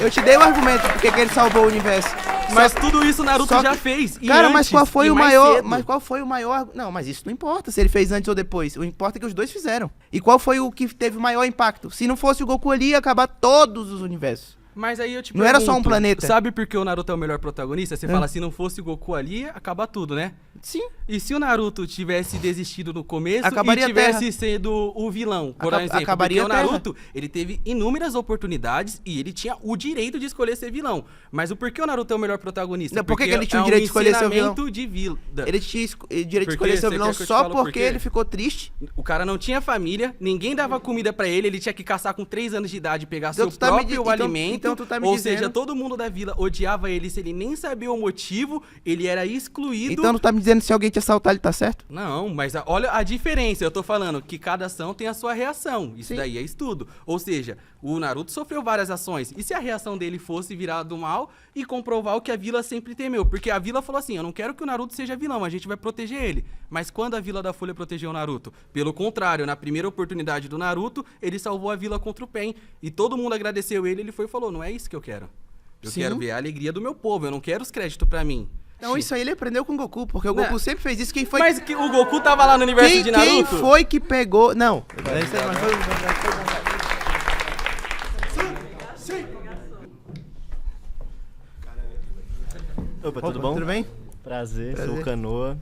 Eu te dei um argumento porque que ele salvou o universo. Mas tudo isso o Naruto só já que- fez. E Cara, mas antes, qual foi e o mais maior? cedo. Mas qual foi o maior? Não, mas isso não importa se ele fez antes ou depois. O que importa é que os dois fizeram. E qual foi o que teve o maior impacto? Se não fosse o Goku ali, ia acabar todos os universos. Mas aí eu te Não era só um pergunto, planeta. Sabe por que o Naruto é o melhor protagonista? Você fala, se não fosse o Goku ali, acaba tudo, né? Sim. E se o Naruto tivesse desistido no começo Acabaria e a Terra. tivesse sido o vilão, por exemplo? Acabaria porque o a Terra. Naruto, ele teve inúmeras oportunidades e ele tinha o direito de escolher ser vilão. Mas o porquê o Naruto é o melhor protagonista? Não, por que Porque que ele tinha o é um direito de escolher ser o vilão? ensinamento de vida. Ele tinha direito de Por escolher quê? seu Você vilão quer que eu te só fale o porque porquê? ele ficou triste. O cara não tinha família, ninguém dava comida pra ele, ele tinha que caçar com 3 anos de idade, pegar Então seu tu tá me próprio di- então- alimento. então tu tá me ou dizendo- seja, todo mundo da vila odiava ele, se ele nem sabia o motivo, ele era excluído. Então tu tá me dizendo que se alguém te assaltar, ele tá certo? Não, mas olha a diferença. Eu tô falando que cada ação tem a sua reação. Isso Sim. daí é estudo. Ou seja, o Naruto sofreu várias ações. E se a reação dele fosse virar do mal e comprovar o que a vila sempre temeu? Porque a vila falou assim, eu não quero que o Naruto seja vilão, a gente vai proteger ele. Mas quando a Vila da Folha protegeu o Naruto? Pelo contrário, na primeira oportunidade do Naruto, ele salvou a vila contra o Pen. E todo mundo agradeceu ele foi e falou, não é isso que eu quero. Eu Sim. quero ver a alegria do meu povo, eu não quero os créditos pra mim. Então isso aí ele aprendeu com o Goku, porque o Né? Goku sempre fez isso. Quem foi Mas que o Goku tava lá no universo de Naruto? Quem foi que pegou... Não. Opa, tudo bom? Tudo bem? Prazer, sou o Canoa.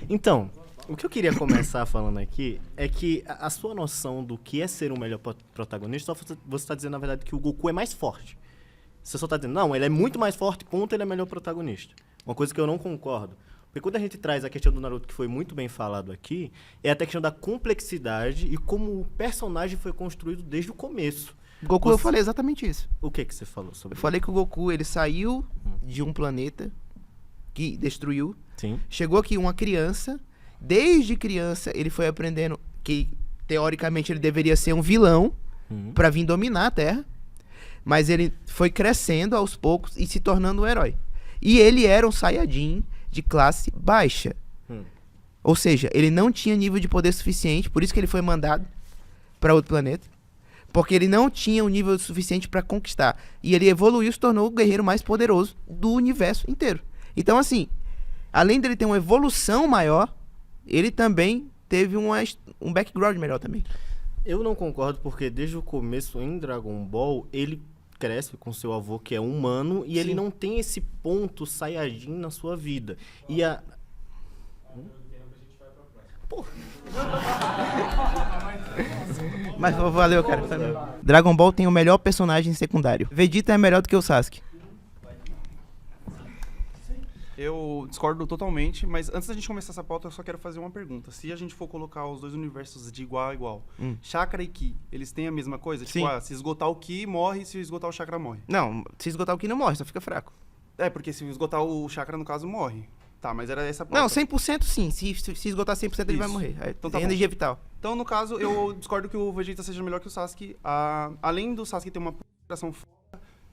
Então, o que eu queria começar falando aqui é que a sua noção do que é ser um melhor protagonista, só você tá dizendo, na verdade, que o Goku é mais forte. Você só tá dizendo, não, ele é muito mais forte, ponto, ele é melhor protagonista. Uma coisa que eu não concordo. Porque quando a gente traz a questão do Naruto, que foi muito bem falado aqui, é a questão da complexidade e como o personagem foi construído desde o começo. Goku, eu falei exatamente isso. O que você falou sobre Eu falei que o Goku, ele saiu de um planeta que destruiu, Sim. chegou aqui uma criança, desde criança ele foi aprendendo que, teoricamente, ele deveria ser um vilão pra vir dominar a Terra, mas ele foi crescendo aos poucos e se tornando um herói. E ele era um Saiyajin de classe baixa. Ou seja, ele não tinha nível de poder suficiente, por isso que ele foi mandado pra outro planeta. Porque ele não tinha um nível suficiente pra conquistar. E ele evoluiu e se tornou o guerreiro mais poderoso do universo inteiro. Então, assim, além dele ter uma evolução maior, ele também teve um background melhor também. Eu não concordo porque desde o começo em Dragon Ball, ele cresce com seu avô que é humano e ele não tem esse ponto Saiyajin na sua vida. E a... Mas valeu, cara. Dragon Ball tem o melhor personagem secundário. Vegeta é melhor do que o Sasuke. Eu discordo totalmente, mas antes da gente começar essa pauta, eu só quero fazer uma pergunta. Se a gente for colocar os dois universos de igual a igual, chakra e ki, eles têm a mesma coisa? Sim. Tipo, se esgotar o ki, morre, se esgotar o chakra, morre. Não, se esgotar o Ki não morre, só fica fraco. É, porque se esgotar o chakra, no caso, morre. Tá, mas era essa pauta. Não, 100% sim. Se esgotar 100% ele vai Isso. morrer. Então Tem tá energia vital. Então, no caso, eu discordo que o Vegeta seja melhor que o Sasuke. Além do Sasuke ter uma população foda,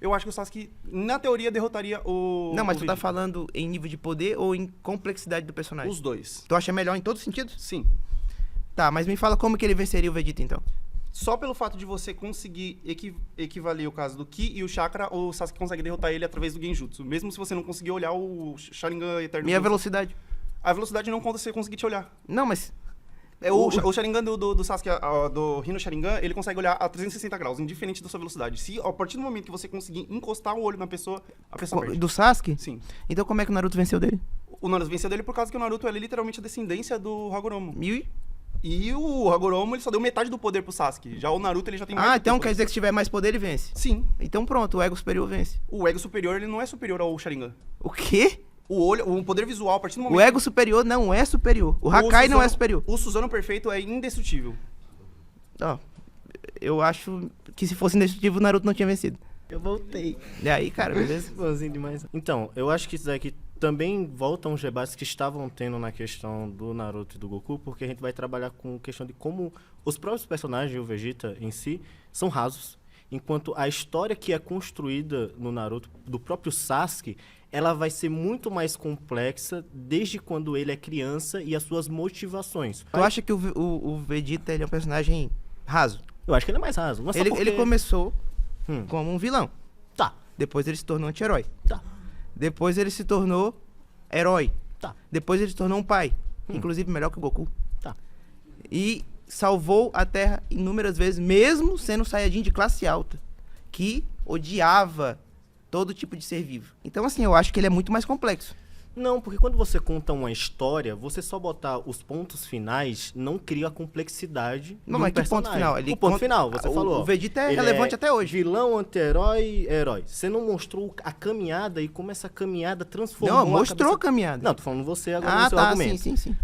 eu acho que o Sasuke, na teoria, derrotaria o... Não, mas o tu tá Vegeta. falando em nível de poder ou em complexidade do personagem? Os dois. Tu acha melhor em todos os sentidos? Sim. Tá, mas me fala como que ele venceria o Vegeta, então. Só pelo fato de você conseguir equivaler o caso do Ki e o Chakra, o Sasuke consegue derrotar ele através do Genjutsu. Mesmo se você não conseguir olhar o Sharingan Eterno. Minha velocidade. A velocidade não conta se você conseguir te olhar. Não, mas... O Sharingan do Sasuke, do Rino Sharingan, ele consegue olhar a 360 graus, indiferente da sua velocidade. Se a partir do momento que você conseguir encostar o olho na pessoa, a pessoa perde. Do Sasuke? Sim. Então como é que o Naruto venceu dele? O Naruto venceu dele por causa que o Naruto é literalmente a descendência do Hagoromo. E? E o Hagoromo, ele só deu metade do poder pro Sasuke. Já o Naruto, ele já tem mais Ah, então poder. quer dizer que se tiver mais poder, ele vence? Sim. Então pronto, o ego superior vence. O ego superior, ele não é superior ao Sharingan. O quê? O olho, o poder visual, a partir do momento... O ego superior não é superior. O Hakai não é superior. O Suzano perfeito é indestrutível. Ó, eu acho que se fosse indestrutível, o Naruto não tinha vencido. Eu voltei. E aí, cara, beleza? Bonzinho demais. Então, eu acho que isso daqui também volta a uns debates que estavam tendo na questão do Naruto e do Goku, porque a gente vai trabalhar com questão de como os próprios personagens e o Vegeta em si são rasos, enquanto a história que é construída no Naruto, do próprio Sasuke, ela vai ser muito mais complexa desde quando ele é criança e as suas motivações. Tu acha que o Vegeta ele é um personagem raso? Eu acho que ele é mais raso. Não é só porque... Ele começou como um vilão. Tá. Depois ele se tornou anti-herói. Tá. Depois ele se tornou herói. Tá. Depois ele se tornou um pai. Inclusive melhor que o Goku. Tá. E salvou a Terra inúmeras vezes, mesmo sendo um Saiyajin de classe alta. Que odiava todo tipo de ser vivo. Então, assim, eu acho que ele é muito mais complexo. Não, porque quando você conta uma história, você só botar os pontos finais não cria a complexidade Não, de um mas que ponto personagem. final? O ponto final, você falou. O Vegeta é ele relevante até hoje. Vilão, anti-herói, herói. Você não mostrou a caminhada e como essa caminhada transformou Não, mostrou a caminhada. Não, tô falando você agora no seu tá, argumento. sim.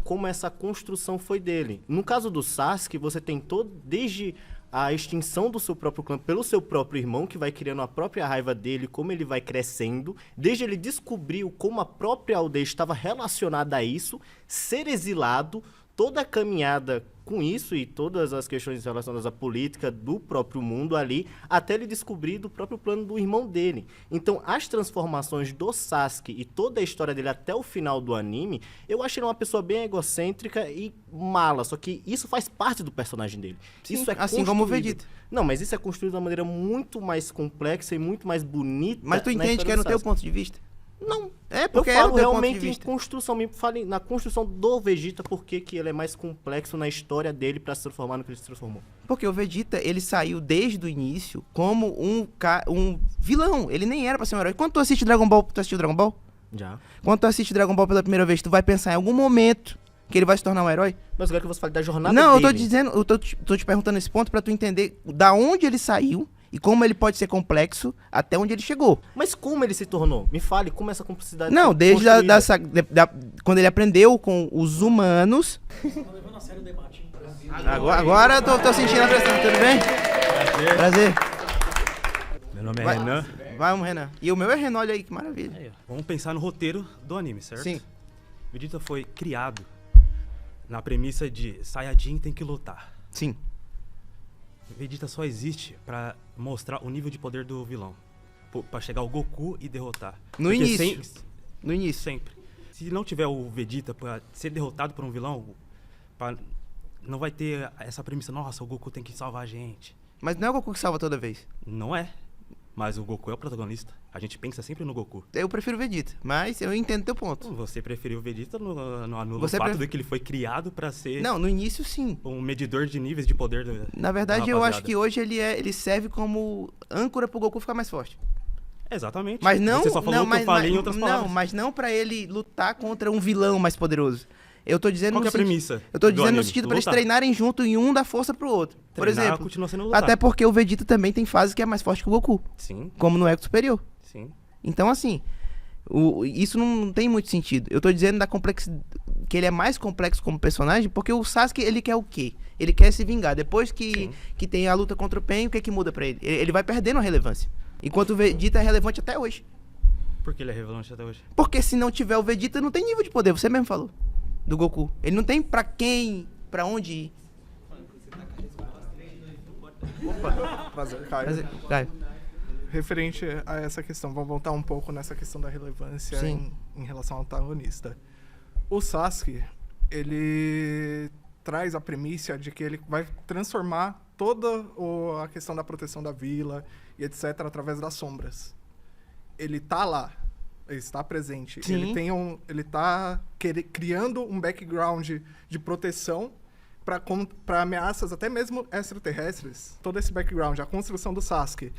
Como essa construção foi dele. No caso do Sasuke, você tem desde a extinção do seu próprio clã pelo seu próprio irmão, que vai criando a própria raiva dele, como ele vai crescendo, desde ele descobrir como a própria aldeia estava relacionada a isso, ser exilado, toda a caminhada com isso e todas as questões relacionadas à política do próprio mundo ali, até ele descobrir do próprio plano do irmão dele. Então, as transformações do Sasuke e toda a história dele até o final do anime, eu acho ele uma pessoa bem egocêntrica e mala, só que isso faz parte do personagem dele. Sim, isso é assim como o Vegeta. Não, mas isso é construído de uma maneira muito mais complexa e muito mais bonita. Mas tu entende que é no teu ponto de vista? Não. É, porque eu é falo o teu ponto de realmente em vista. construção. Me fale na construção do Vegeta, porque que ele é mais complexo na história dele pra se transformar no que ele se transformou. Porque o Vegeta, ele saiu desde o início como um vilão. Ele nem era pra ser um herói. Quando tu assiste Dragon Ball, tu assistiu Dragon Ball? Já. Quando tu assiste Dragon Ball pela primeira vez, tu vai pensar em algum momento que ele vai se tornar um herói? Mas agora que você fala da jornada Não, dele... eu tô dizendo, eu tô te perguntando esse ponto pra tu entender da onde ele saiu e como ele pode ser complexo até onde ele chegou. Mas como ele se tornou? Me fale, como essa complexidade... Não, desde quando ele aprendeu com os humanos... Levando a sério o debate. Agora eu tô sentindo a pressão, tudo bem? Prazer. Meu nome é Renan. Vamos, Renan. E o meu é Renan, olha aí, que maravilha. Aí, vamos pensar no roteiro do anime, certo? Sim. Vegeta foi criado na premissa de Saiyajin tem que lutar. Sim. Vegeta só existe pra mostrar o nível de poder do vilão. Pra chegar ao Goku e derrotar. No Porque início. No início. Sempre. Se não tiver o Vegeta pra ser derrotado por um vilão, não vai ter essa premissa, nossa, o Goku tem que salvar a gente. Mas não é o Goku que salva toda vez. Não é. Mas o Goku é o protagonista. A gente pensa sempre no Goku. Eu prefiro o Vegeta, mas eu entendo teu ponto. Você preferiu o Vegeta no Você fato de que ele foi criado pra ser... Não, no início sim. Um medidor de níveis de poder Na verdade, eu acho que hoje ele serve como âncora pro Goku ficar mais forte. Exatamente. Mas não... Você só falou que eu falei em outras palavras. Não, mas não pra ele lutar contra um vilão mais poderoso. Eu tô dizendo Qual que é a premissa? Eu tô dizendo anime? no sentido pra eles treinarem junto e um dar força pro outro. Por Treinar exemplo, continua sendo lutar. até porque o Vegeta também tem fases que é mais forte que o Goku. Sim. Como no Ego Superior. Sim. Então, assim, isso não tem muito sentido. Eu tô dizendo da complexidade, que ele é mais complexo como personagem, porque o Sasuke, ele quer o quê? Ele quer se vingar. Depois que tem a luta contra o Pain, o que é que muda pra ele? Ele vai perdendo a relevância. Enquanto o Vegeta é relevante até hoje. Por que ele é relevante até hoje? Porque se não tiver o Vegeta, não tem nível de poder. Você mesmo falou. Do Goku. Ele não tem pra quem, pra onde ir. Opa, prazer, Caio. Caio. Referente a essa questão, vamos voltar um pouco nessa questão da relevância em relação ao antagonista. O Sasuke, ele traz a premissa de que ele vai transformar toda a questão da proteção da vila e etc. através das sombras. Ele tá lá. Ele está presente. Sim. Ele está criando um background de proteção para ameaças até mesmo extraterrestres. Todo esse background, a construção do Sasuke,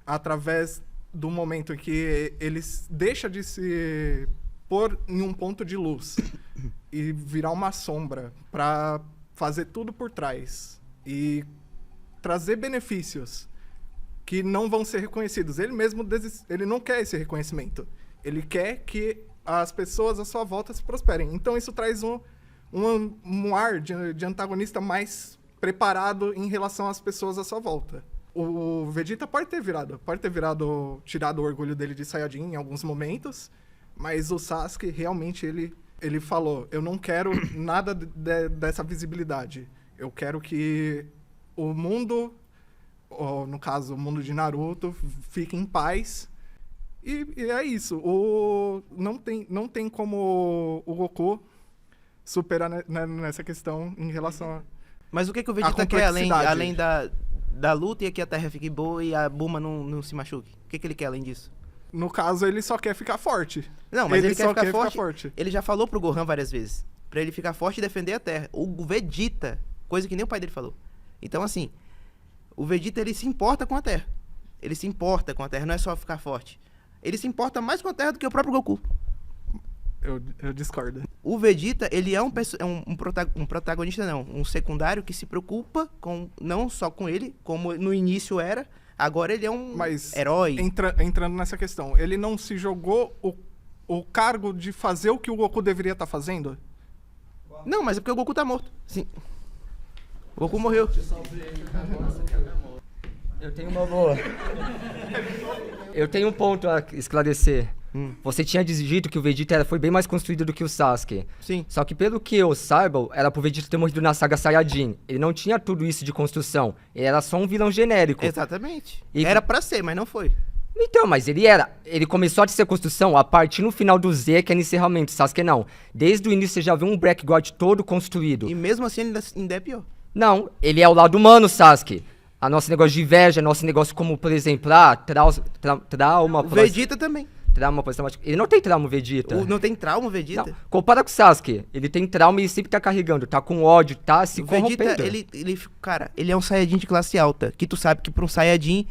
através do momento em que ele deixa de se pôr em um ponto de luz e virar uma sombra para fazer tudo por trás e trazer benefícios que não vão ser reconhecidos. Ele mesmo ele não quer esse reconhecimento. Ele quer que as pessoas à sua volta se prosperem. Então isso traz um ar de antagonista mais preparado em relação às pessoas à sua volta. O Vegeta pode ter tirado o orgulho dele de Saiyajin em alguns momentos, mas o Sasuke realmente ele falou, eu não quero nada dessa visibilidade. Eu quero que o mundo, ou no caso o mundo de Naruto, fique em paz. E é isso. Não tem como o Goku superar nessa questão em relação a... Mas o que o Vegeta quer além da luta e que a Terra fique boa e a Bulma não se machuque? O que ele quer além disso? No caso, ele só quer ficar forte. Não, mas ele quer ficar forte. Ele já falou pro Gohan várias vezes. Pra ele ficar forte e defender a Terra. O Vegeta, coisa que nem o pai dele falou. Então, assim, o Vegeta, ele se importa com a Terra. Ele se importa com a Terra, não é só ficar forte. Ele se importa mais com a Terra do que o próprio Goku. Eu discordo. O Vegeta, ele é um protagonista, não. Um secundário que se preocupa não só com ele, como no início era. Agora ele é um herói. Entrando nessa questão, ele não se jogou o cargo de fazer o que o Goku deveria estar fazendo? Não, mas é porque o Goku tá morto. Sim. O Goku morreu. Eu tenho uma boa. Eu tenho um ponto a esclarecer. Você tinha dito que o Vegeta foi bem mais construído do que o Sasuke. Sim. Só que pelo que eu saiba, era pro Vegeta ter morrido na saga Saiyajin. Ele não tinha tudo isso de construção. Ele era só um vilão genérico. Exatamente. Era pra ser, mas não foi. Então, mas ele começou a ser construção a partir no final do Z, que é no encerramento. Sasuke não. Desde o início você já viu um background todo construído. E mesmo assim ele ainda é pior. Não, ele é o lado humano, Sasuke. A nosso negócio de inveja, nosso negócio como, por exemplo, trauma... O Vegeta também. Trauma pós-traumático. Ele não tem trauma, o Vegeta. Não tem trauma, o Vegeta? Não. Compara com o Sasuke. Ele tem trauma e ele sempre tá carregando. Tá com ódio, tá se corrompendo. O Vegeta, cara, ele é um Saiyajin de classe alta. Que tu sabe que pra um Saiyajin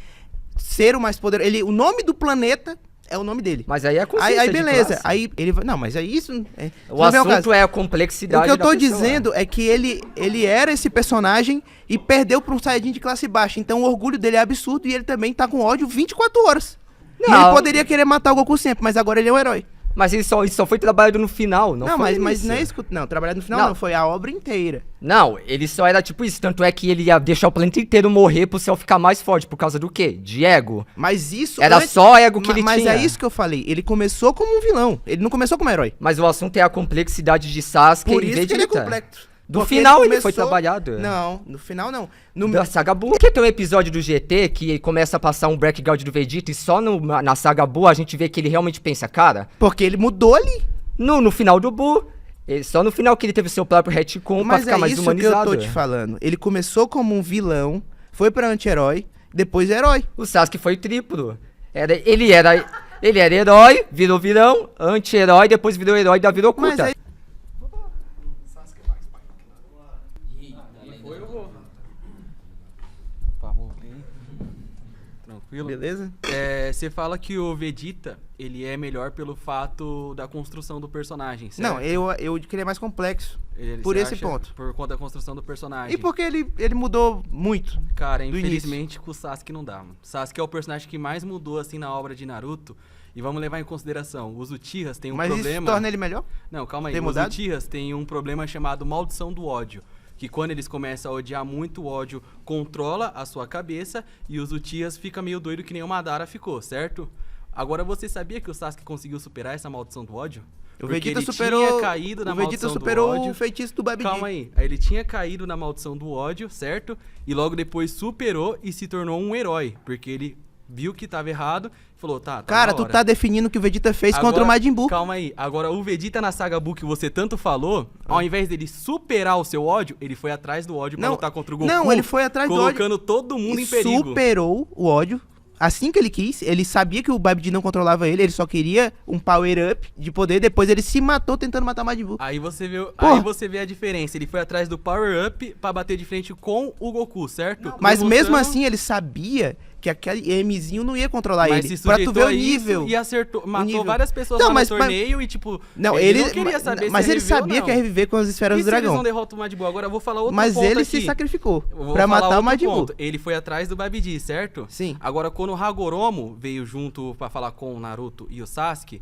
ser o mais poderoso... O nome do planeta é o nome dele. Mas aí é consciência Aí beleza. De aí ele... Não, mas aí isso... O assunto é a complexidade. O que eu tô dizendo é que ele era esse personagem e perdeu pra um Saiyajin de classe baixa. Então o orgulho dele é absurdo e ele também tá com ódio 24 horas. Não. E ele poderia querer matar o Goku sempre, mas agora ele é um herói. Mas ele só foi trabalhado no final, não foi mas não é isso. Não, trabalhado no final não, foi a obra inteira. Não, ele só era tipo isso, tanto é que ele ia deixar o planeta inteiro morrer pro céu ficar mais forte, por causa do quê? De ego. Mas isso... Era só ego que ele tinha. Mas é isso que eu falei, ele começou como um vilão, ele não começou como um herói. Mas o assunto é a complexidade de Sasuke por e isso Vegeta. Que ele é complexo. Do final ele foi trabalhado. Não, no final não. Da saga Buu. Por que tem um episódio do GT que começa a passar um background do Vegeta e só na saga Buu a gente vê que ele realmente pensa, cara? Porque ele mudou ali. No final do Buu. Só no final que ele teve seu próprio retcon pra ficar mais humanizado. Mas é isso que eu tô te falando. Ele começou como um vilão, foi pra anti-herói, depois herói. O Sasuke foi triplo. Ele era herói, virou vilão, anti-herói, depois virou herói da vida oculta. Mas aí... Tranquilo? Beleza? Você fala que o Vegeta, ele é melhor pelo fato da construção do personagem, certo? Não, eu queria mais complexo. Por esse ponto. Por conta da construção do personagem. E porque ele mudou muito. Cara, infelizmente com o Sasuke não dá, mano. Sasuke é o personagem que mais mudou, assim, na obra de Naruto. E vamos levar em consideração, os Uchihas têm um problema... Mas isso torna ele melhor? Não, calma aí. Os Uchihas têm um problema chamado maldição do ódio. Que quando eles começam a odiar muito, o ódio controla a sua cabeça e os Uchihas ficam meio doido que nem o Madara ficou, certo? Agora, você sabia que o Sasuke conseguiu superar essa maldição do ódio? O Vegeta superou... tinha caído na maldição do ódio. O Vegeta superou o feitiço do Babidi. Calma aí. Ele tinha caído na maldição do ódio, certo? E logo depois superou e se tornou um herói. Porque ele viu que tava errado e falou, tá cara, tu tá definindo o que o Vegeta fez contra o Majin Buu. Calma aí. Agora, o Vegeta na saga Buu que você tanto falou, ao invés dele superar o seu ódio, ele foi atrás do ódio pra lutar contra o Goku. Não, ele foi atrás do ódio. Colocando todo mundo em perigo. Superou o ódio. Assim que ele quis, ele sabia que o Babidi não controlava ele só queria um power-up de poder, depois ele se matou tentando matar o Majin Buu. Aí você vê a diferença, ele foi atrás do power-up pra bater de frente com o Goku, certo? Não, mas mesmo assim ele sabia que aquele Mzinho não ia controlar ele. Pra tu ver o nível. E acertou, matou várias pessoas lá no torneio e tipo... Não, ele não queria saber mas se ele sabia que ia reviver com as esferas do dragão. Eles não derrotam o Majin Buu? Agora eu vou falar outro ponto aqui. Mas ele se sacrificou pra matar o Majin Buu. Ele foi atrás do Babidi, certo? Sim. Agora quando o Hagoromo veio junto pra falar com o Naruto e o Sasuke,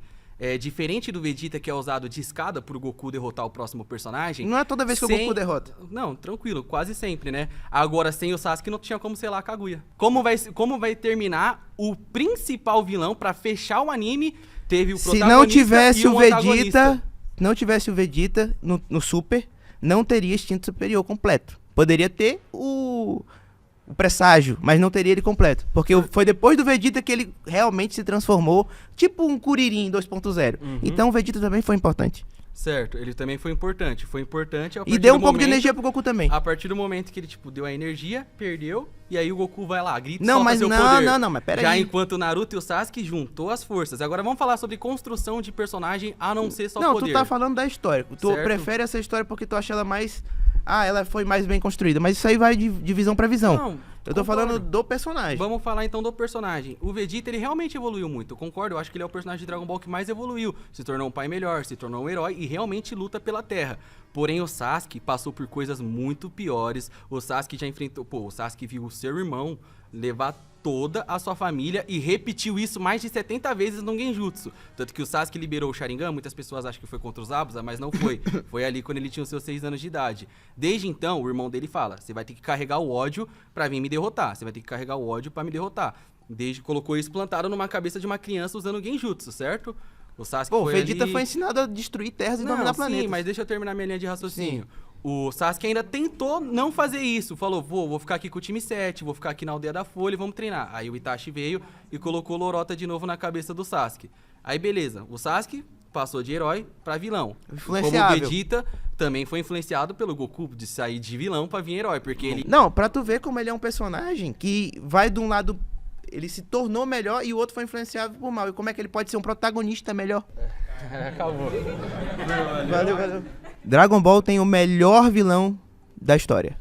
diferente do Vegeta, que é usado de escada pro Goku derrotar o próximo personagem. Não é toda vez que o Goku derrota. Não, tranquilo, quase sempre, né? Agora, sem o Sasuke, não tinha como selar a Kaguya. Como vai terminar o principal vilão pra fechar o anime? Teve o protagonista. Se não tivesse e o antagonista. Vegeta no Super, não teria instinto superior completo. Poderia ter o presságio, mas não teria ele completo. Porque foi depois do Vegeta que ele realmente se transformou, tipo um Kuririn 2.0. Então o Vegeta também foi importante. Certo, ele também foi importante. Foi importante E deu um pouco de energia pro Goku também. A partir do momento que ele, deu a energia, perdeu, e aí o Goku vai lá, grita e Não, solta mas seu não, poder. não, mas pera Já aí. enquanto o Naruto e o Sasuke juntou as forças. Agora vamos falar sobre construção de personagem, a não ser só Não, poder. tu tá falando da história. Tu Certo. prefere essa história porque tu acha ela mais... ela foi mais bem construída. Mas isso aí vai de visão pra visão. Não, eu tô concordo. falando do personagem. Vamos falar então do personagem. O Vegeta, ele realmente evoluiu muito. Eu concordo, eu acho que ele é o personagem de Dragon Ball que mais evoluiu. Se tornou um pai melhor, se tornou um herói e realmente luta pela Terra. Porém, o Sasuke passou por coisas muito piores. O Sasuke já enfrentou... o Sasuke viu o seu irmão levar toda a sua família e repetiu isso mais de 70 vezes no Genjutsu. Tanto que o Sasuke liberou o Sharingan, muitas pessoas acham que foi contra os Zabuza, mas não foi. Foi ali quando ele tinha os seus 6 anos de idade. Desde então, o irmão dele fala, você vai ter que carregar o ódio pra vir me derrotar. Você vai ter que carregar o ódio pra me derrotar. Desde colocou isso plantado numa cabeça de uma criança usando o Genjutsu, certo? O Sasuke o Vegeta foi ensinado a destruir terras e dominar planetas. Sim, mas deixa eu terminar minha linha de raciocínio. O Sasuke ainda tentou não fazer isso. Falou, vou ficar aqui com o time 7, vou ficar aqui na Aldeia da Folha e vamos treinar. Aí o Itachi veio e colocou Lorota de novo na cabeça do Sasuke. Aí beleza, o Sasuke passou de herói pra vilão. Como o Vegeta também foi influenciado pelo Goku de sair de vilão pra vir herói, porque ele... Não, pra tu ver como ele é um personagem que vai de um lado... Ele se tornou melhor e o outro foi influenciado por mal. E como é que ele pode ser um protagonista melhor? Acabou. Valeu. Dragon Ball tem o melhor vilão da história.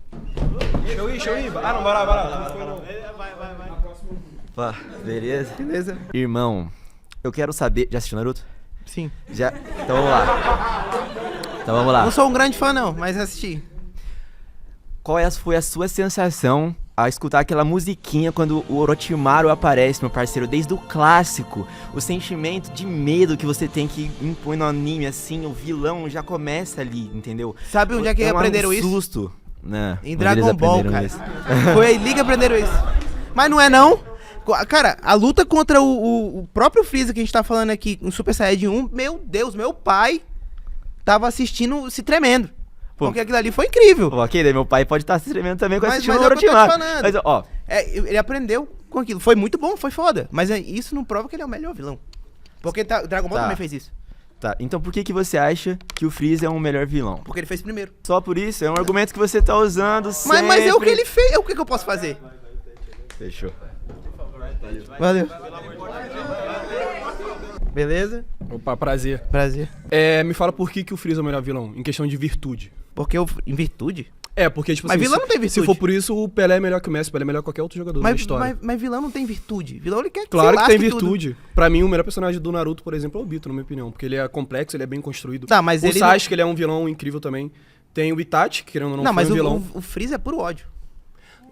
Show aí. Ah, não, bora. Pá, beleza? Irmão, eu quero saber... Já assistiu Naruto? Sim. Já? Então vamos lá. Não sou um grande fã não, mas assisti. Qual foi a sua sensação a escutar aquela musiquinha quando o Orochimaru aparece, meu parceiro? Desde o clássico, o sentimento de medo que você tem que impor no anime, assim, o vilão já começa ali, entendeu? Sabe onde é que aprenderam isso? Susto. Né? Em Dragon Ball, cara. Foi aí que aprenderam isso. Mas não é não. Cara, a luta contra o próprio Freeza que a gente tá falando aqui, no Super Saiyajin 1, meu Deus, meu pai tava assistindo se tremendo. Porque aquilo ali foi incrível. Pô, ok, daí meu pai pode estar se tremendo também com assistindo o Orochimaru. Mas, ó... ele aprendeu com aquilo. Foi muito bom, foi foda. Mas isso não prova que ele é o melhor vilão. Porque Dragon Ball também fez isso. Tá, então por que você acha que o Freeza é um melhor vilão? Porque ele fez primeiro. Só por isso? É um argumento que você tá usando sempre. Mas é o que ele fez, é o que eu posso fazer. Fechou. Valeu. Beleza? Opa, prazer. Prazer. Me fala por que o Freeza é o melhor vilão, em questão de virtude. Porque em virtude? Porque, tipo mas vilão não tem virtude. Se for por isso, o Pelé é melhor que o Messi, o Pelé é melhor que qualquer outro jogador da história. Mas vilão não tem virtude. Vilão ele quer que Claro que tem virtude. Tudo. Pra mim, o melhor personagem do Naruto, por exemplo, é o Obito, na minha opinião. Porque ele é complexo, ele é bem construído. Tá, mas o Sasuke, ele é um vilão incrível também. Tem o Itachi, que querendo ou não, foi um vilão. O Freeza é puro ódio.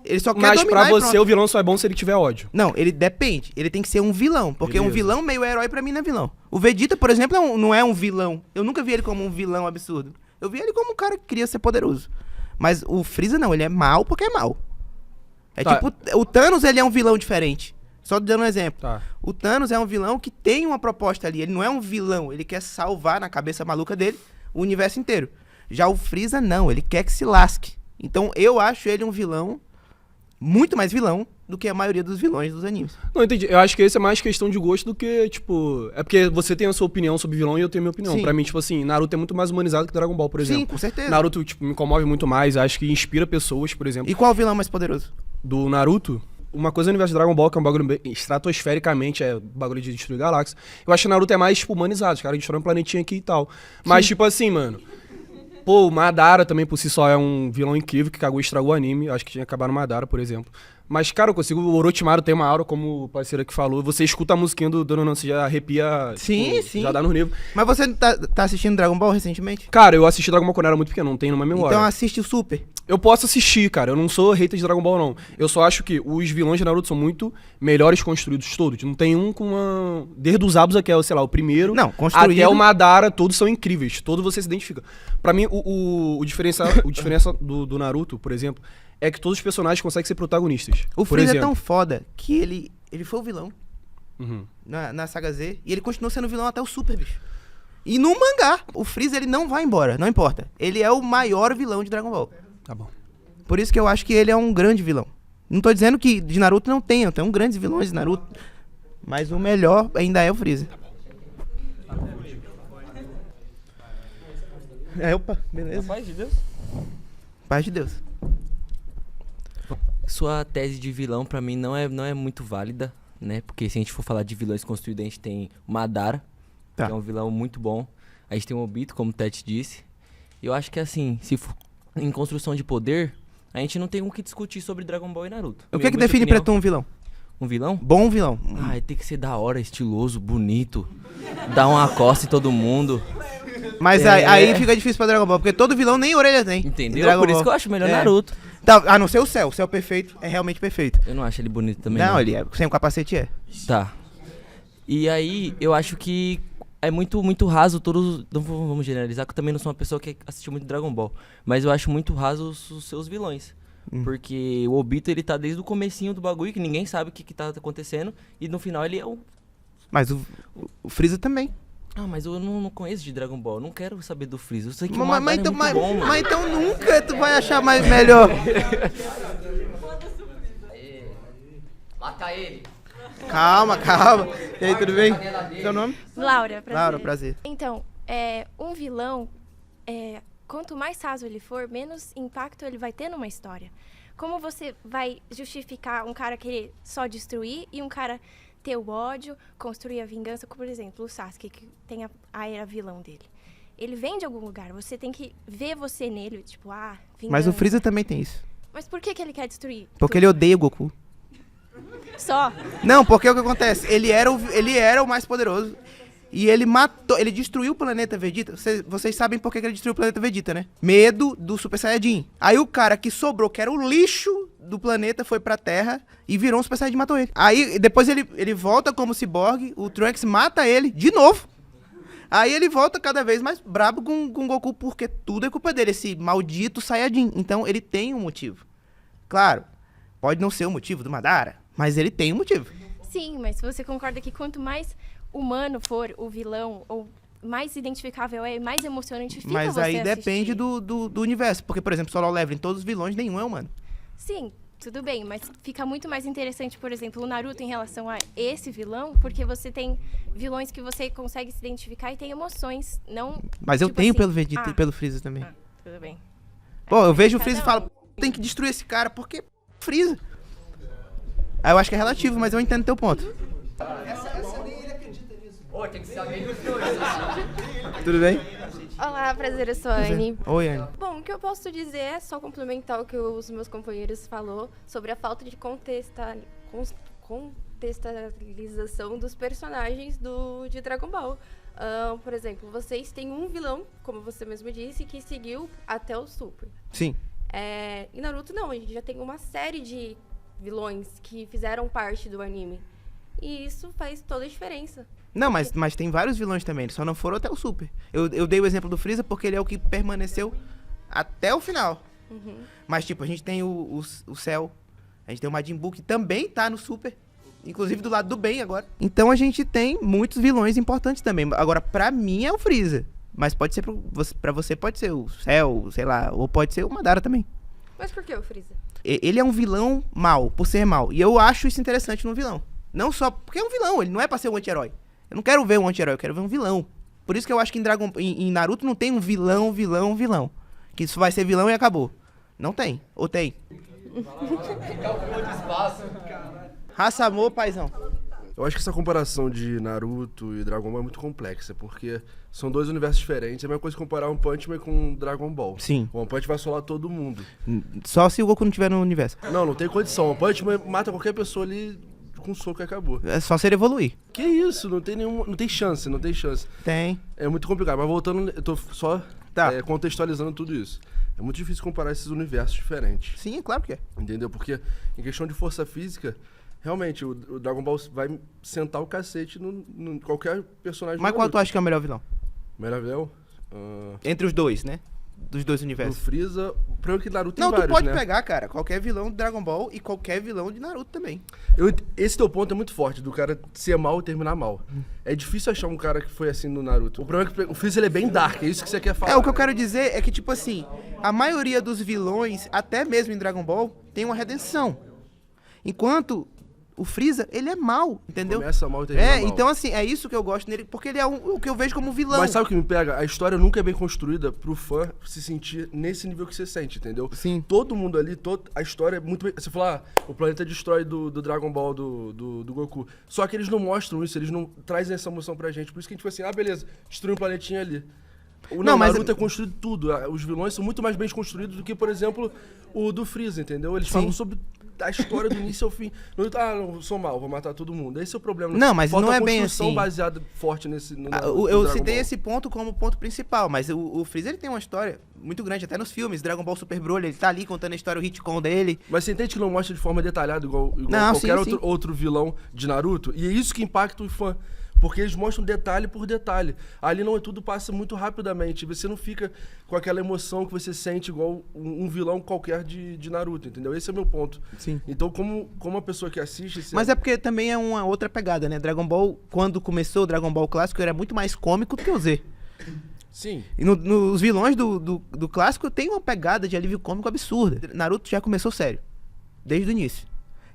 Ele só quer Mas dominar pra você, o vilão só é bom se ele tiver ódio. Não, ele depende. Ele tem que ser um vilão. Porque um vilão meio herói pra mim não é vilão. O Vegeta, por exemplo, não é um vilão. Eu nunca vi ele como um vilão absurdo. Eu vi ele como um cara que queria ser poderoso. Mas o Freeza não, ele é mal porque é mal. Tipo, o Thanos, ele é um vilão diferente. Só dando um exemplo. O Thanos é um vilão que tem uma proposta ali. Ele não é um vilão, ele quer salvar na cabeça maluca dele o universo inteiro. Já o Freeza não, ele quer que se lasque. Então eu acho ele um vilão, muito mais vilão do que a maioria dos vilões dos animes. Não, entendi. Eu acho que esse é mais questão de gosto do que, tipo... É porque você tem a sua opinião sobre vilão e eu tenho a minha opinião. Sim. Pra mim, tipo assim, Naruto é muito mais humanizado que Dragon Ball, por exemplo. Sim, com certeza. Naruto, tipo, me comove muito mais, acho que inspira pessoas, por exemplo. E qual o vilão mais poderoso? Do Naruto? Uma coisa no universo de Dragon Ball, que é um bagulho estratosfericamente, é bagulho de destruir galáxias. Eu acho que Naruto é mais, tipo, humanizado. Os caras destroem um planetinha aqui e tal. Mas, tipo assim, mano... Pô, o Madara também por si só é um vilão incrível que cagou e estragou o anime. Acho que tinha que acabar no Madara, por exemplo. Mas, cara, eu consigo... O Orochimaru tem uma aura, como o parceiro aqui falou. Você escuta a musiquinha do Dono, você já arrepia... Sim, tipo, sim. Já dá no nível. Mas você tá assistindo Dragon Ball recentemente? Cara, eu assisti Dragon Ball quando eu era muito pequeno, não tem numa memória. Então assiste o Super. Eu posso assistir, cara. Eu não sou hater de Dragon Ball, não. Eu só acho que os vilões de Naruto são muito melhores construídos todos. Não tem um com uma... Desde os Abusa, que é, sei lá, o primeiro... Não, construído... Até o Madara, todos são incríveis. Todos você se identifica. Pra mim, o diferença do Naruto, por exemplo, é que todos os personagens conseguem ser protagonistas. O Freeza é tão foda que ele foi o vilão na saga Z. E ele continuou sendo vilão até o Super, bicho. E no mangá, o Freeza, ele não vai embora. Não importa. Ele é o maior vilão de Dragon Ball. Tá bom. Por isso que eu acho que ele é um grande vilão. Não tô dizendo que de Naruto não tenha, tem grandes vilões de Naruto. Mas o melhor ainda é o Freeza. Opa, beleza. Paz de Deus. Paz de Deus. Sua tese de vilão pra mim não é muito válida, né? Porque se a gente for falar de vilões construídos, a gente tem o Madara, que é um vilão muito bom. A gente tem o Obito, como o Tete disse. E eu acho que assim, se for em construção de poder, a gente não tem o que discutir sobre Dragon Ball e Naruto. O que define pra tu um vilão? Um vilão? Bom vilão. Tem que ser da hora, estiloso, bonito. Dar uma costa em todo mundo. Mas aí fica difícil pra Dragon Ball, porque todo vilão nem orelha tem. Entendeu? Por isso que eu acho melhor Naruto. Tá, a não ser o Cell. O Cell perfeito é realmente perfeito. Eu não acho ele bonito também. Não, ele é. Sem o capacete é. Tá. E aí, eu acho que é muito raso todos... Não vamos generalizar, que eu também não sou uma pessoa que assistiu muito Dragon Ball. Mas eu acho muito raso os seus vilões. Porque o Obito, ele tá desde o comecinho do bagulho, que ninguém sabe o que tá acontecendo. E no final ele é o... Mas o Freeza também. Ah, mas eu não conheço de Dragon Ball. Eu não quero saber do Freeza. Eu sei que o Madara então, é muito bom, mano. Mas então nunca tu vai achar mais melhor. Mata ele. Calma. E aí, tudo bem? Seu nome? Laura, prazer. Laura, prazer. Então, um vilão, quanto mais raso ele for, menos impacto ele vai ter numa história. Como você vai justificar um cara querer só destruir e um cara ter o ódio, construir a vingança, como, por exemplo, o Sasuke, que tem a era vilão dele. Ele vem de algum lugar, você tem que ver você nele, tipo, vingança. Mas o Freeza também tem isso. Mas por que ele quer destruir? Porque ele odeia o Goku. Só? Não, porque o que acontece? Ele era o mais poderoso. E ele matou, ele destruiu o planeta Vegeta. Vocês sabem por que ele destruiu o planeta Vegeta, né? Medo do Super Saiyajin. Aí o cara que sobrou, que era o lixo do planeta, foi pra Terra e virou um Super Saiyajin e matou ele. Aí depois ele volta como ciborgue, o Trunks mata ele de novo. Aí ele volta cada vez mais brabo com o Goku, porque tudo é culpa dele, esse maldito Saiyajin. Então ele tem um motivo. Claro, pode não ser o motivo do Madara, mas ele tem um motivo. Sim, mas você concorda que quanto mais humano for o vilão, ou mais identificável mais emocionante fica mas você aí assistir. Depende do universo. Porque, por exemplo, Solo Leveling, todos os vilões, nenhum é humano. Sim, tudo bem, mas fica muito mais interessante, por exemplo, o Naruto em relação a esse vilão, porque você tem vilões que você consegue se identificar e tem emoções, não... Mas eu tipo tenho assim, pelo Vegeta e pelo Freeza também. Tudo bem. Pô, eu vejo o Freeza e falo, tem que destruir esse cara, porque Freeza. Aí eu acho que é relativo, mas eu entendo teu ponto. Essa nem ele acredita nisso. Tem que saber dos dois. Tudo bem? Olá, prazer, eu sou a Anne. Oi, Anne. Bom, o que eu posso dizer é só complementar o que os meus companheiros falou sobre a falta de contextualização dos personagens de Dragon Ball. Por exemplo, vocês têm um vilão, como você mesmo disse, que seguiu até o Super. Sim. Em Naruto, não. A gente já tem uma série de vilões que fizeram parte do anime. E isso faz toda a diferença. Não, mas tem vários vilões também, eles só não foram até o Super. Eu dei o exemplo do Freeza porque ele é o que permaneceu até o final. Mas, tipo, a gente tem o Cell, a gente tem o Majin Buu, que também tá no Super. Inclusive do lado do bem agora. Então a gente tem muitos vilões importantes também. Agora, pra mim é o Freeza. Mas pode ser pra você pode ser o Cell, sei lá, ou pode ser o Madara também. Mas por que o Freeza? Ele é um vilão mau, por ser mau. E eu acho isso interessante no vilão. Não só porque é um vilão, ele não é pra ser um anti-herói. Eu não quero ver um anti-herói, eu quero ver um vilão. Por isso que eu acho que em Naruto não tem um vilão. Que isso vai ser vilão e acabou. Não tem. Ou tem? Raça, amor, paizão. Eu acho que essa comparação de Naruto e Dragon Ball é muito complexa, porque são dois universos diferentes. É a mesma coisa comparar One Punch Man com Dragon Ball. Sim. O One Punch vai solar todo mundo. Só se o Goku não estiver no universo. Não tem condição. O One Punch Man mata qualquer pessoa ali com um soco e acabou. É só se ele evoluir. Que isso? Não tem chance. Tem. É muito complicado. Mas voltando, eu tô só contextualizando tudo isso. É muito difícil comparar esses universos diferentes. Sim, é claro que é. Entendeu? Porque em questão de força física, realmente, o Dragon Ball vai sentar o cacete no qualquer personagem. Mas qual tu acha que é o melhor vilão? Melhor vilão? Entre os dois, né? Dos dois universos. O Freeza... O problema é que Naruto tem Não, vários, tu pode né? pegar, cara, qualquer vilão de Dragon Ball e qualquer vilão de Naruto também. Esse teu ponto é muito forte, do cara ser mal e terminar mal. É difícil achar um cara que foi assim no Naruto. O problema é que o Freeza ele é bem dark, é isso que você quer falar. É, o que eu quero dizer é que, tipo assim, a maioria dos vilões, até mesmo em Dragon Ball, tem uma redenção. Enquanto o Freeza, ele é mal, entendeu? Começa mal e termina mal. Então assim, é isso que eu gosto nele, porque ele é o que eu vejo como vilão. Mas sabe o que me pega? A história nunca é bem construída pro fã se sentir nesse nível que você sente, entendeu? Sim. Todo mundo ali, a história é muito bem... Você fala, o planeta destrói do Dragon Ball, do Goku. Só que eles não mostram isso, eles não trazem essa emoção pra gente. Por isso que a gente fala assim, beleza, destruiu um planetinha ali. O Naruto é construído tudo. Os vilões são muito mais bem construídos do que, por exemplo, o do Freeza, entendeu? Eles falam sobre a história do início ao fim. Não sou mal, vou matar todo mundo. Esse é o problema. Não, mas falta não é uma bem construção assim. baseada forte nesse... Eu citei esse ponto como ponto principal, mas o Freeza ele tem uma história muito grande, até nos filmes. Dragon Ball Super Broly, ele tá ali contando a história, o retcon dele. Mas você entende que não mostra de forma detalhada, igual Não, qualquer sim. outro vilão de Naruto? E é isso que impacta o fã. Porque eles mostram detalhe por detalhe. Ali não é tudo, passa muito rapidamente. Você não fica com aquela emoção que você sente igual um vilão qualquer de Naruto, entendeu? Esse é o meu ponto. Sim. Então, como uma pessoa que assiste... Mas é porque também é uma outra pegada, né? Dragon Ball, quando começou o Dragon Ball clássico, era muito mais cômico do que o Z. Sim. E nos vilões do clássico tem uma pegada de alívio cômico absurda. Naruto já começou sério, desde o início.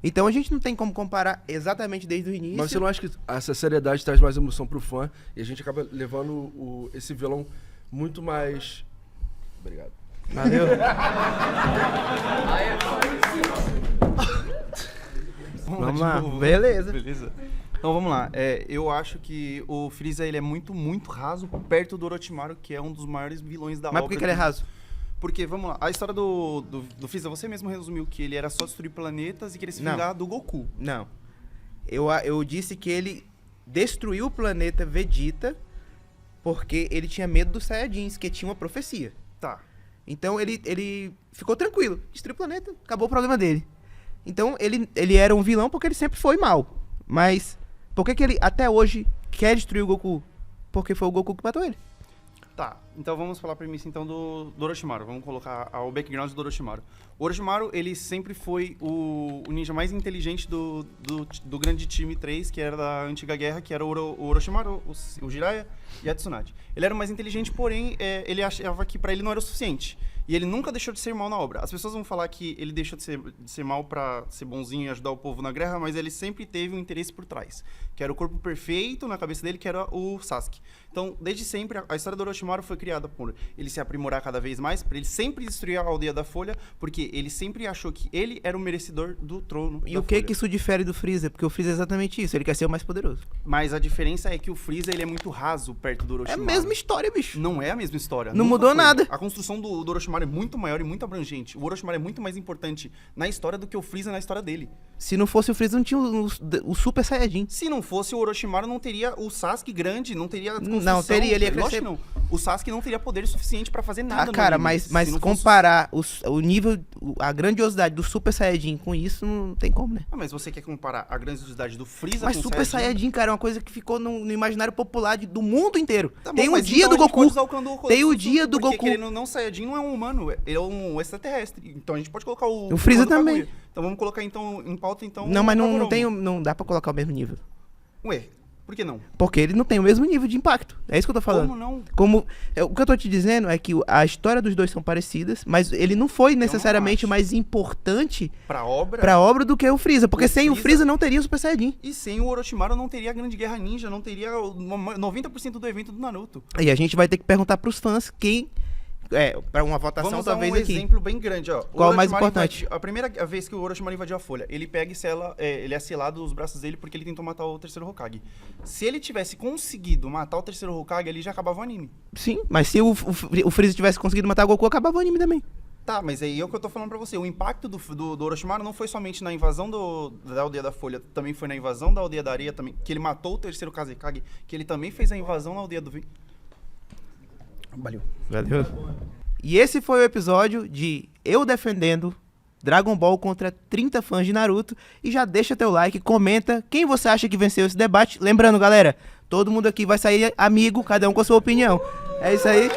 Então a gente não tem como comparar exatamente desde o início. Mas você não acha que essa seriedade traz mais emoção pro fã e a gente acaba levando esse vilão muito mais... Obrigado. Valeu. Vamos lá. de novo. Beleza. Então vamos lá. Eu acho que o Freeza ele é muito, muito raso perto do Orochimaru, que é um dos maiores vilões da obra. Mas por que ele é raso? Porque, vamos lá, a história do Freeza, você mesmo resumiu que ele era só destruir planetas e queria se vingar do Goku. Não. Eu disse que ele destruiu o planeta Vegeta porque ele tinha medo dos Saiyajins, que tinha uma profecia. Tá. Então ele ficou tranquilo. Destruiu o planeta, acabou o problema dele. Então ele era um vilão porque ele sempre foi mal. Mas por que ele até hoje quer destruir o Goku? Porque foi o Goku que matou ele. Tá, então vamos falar a premissa então do Orochimaru. Vamos colocar o background do Orochimaru. O Orochimaru, ele sempre foi o ninja mais inteligente do grande time 3, que era da antiga guerra, que era o Orochimaru, o Jiraiya e a Tsunade. Ele era o mais inteligente, porém, ele achava que pra ele não era o suficiente. E ele nunca deixou de ser mal na obra. As pessoas vão falar que ele deixou de ser mal pra ser bonzinho e ajudar o povo na guerra, mas ele sempre teve um interesse por trás. Que era o corpo perfeito na cabeça dele, que era o Sasuke. Então, desde sempre, a história do Orochimaru foi criada por ele se aprimorar cada vez mais, pra ele sempre destruir a Aldeia da Folha, porque ele sempre achou que ele era o merecedor do trono E da o que Folha. que isso difere do Freeza? Porque o Freeza é exatamente isso, ele quer ser o mais poderoso. Mas a diferença é que o Freeza ele é muito raso perto do Orochimaru. É a mesma história, bicho. Não é a mesma história. Não Nunca mudou foi. nada. A construção do Orochimaru é muito maior e muito abrangente. O Orochimaru é muito mais importante na história do que o Freeza na história dele. Se não fosse o Freeza, não tinha o Super Saiyajin. Se não fosse o Orochimaru, não teria o Sasuke grande, não teria construção. Não, teria, ele ia Lógico crescer. que não. O Sasuke não teria poder suficiente pra fazer nada no Cara, anime. mas Se não fosse- comparar o nível, a grandiosidade do Super Saiyajin com isso, não tem como, né? Ah, mas você quer comparar a grandiosidade do Freeza Mas com o Super Saiyajin, cara, é uma coisa que ficou no imaginário popular do mundo inteiro. Tá bom, tem o mas dia então do a gente Goku. pode usar o Kandoku Tem o Jutsu, dia do porque, Goku. querendo ou não, Saiyajin não é um humano, ele é um extraterrestre. Então a gente pode colocar o Freeza Goku também. Kaguya. Então vamos colocar então em pauta então. Não, mas o não Kagoromo. não dá pra colocar o mesmo nível. Ué, por que não? Porque ele não tem o mesmo nível de impacto. É isso que eu tô falando. Como não? O que eu tô te dizendo é que a história dos dois são parecidas, mas ele não foi necessariamente mais importante Pra obra? pra obra do que o Freeza. Porque O sem o Freeza- Freeza não teria o Super Saiyajin. E sem o Orochimaru não teria a Grande Guerra Ninja, não teria 90% do evento do Naruto. E a gente vai ter que perguntar pros fãs quem... pra uma votação Vamos dar talvez um aqui. exemplo bem grande, ó. Qual o mais Orochimaru importante? a primeira vez que o Orochimaru invadiu a Folha, ele pega e sela, ele é selado os braços dele porque ele tentou matar o terceiro Hokage. Se ele tivesse conseguido matar o terceiro Hokage, ali já acabava o anime. Sim, mas se o Freeza tivesse conseguido matar o Goku, acabava o anime também. Tá, mas aí é o que eu tô falando pra você. O impacto do Orochimaru não foi somente na invasão da Aldeia da Folha, também foi na invasão da Aldeia da Areia, também, que ele matou o terceiro Kazekage, que ele também fez a invasão na Aldeia do... Valeu. E esse foi o episódio de eu defendendo Dragon Ball contra 30 fãs de Naruto. E já deixa teu like, comenta quem você acha que venceu esse debate. Lembrando, galera, todo mundo aqui vai sair amigo, cada um com a sua opinião. É isso aí.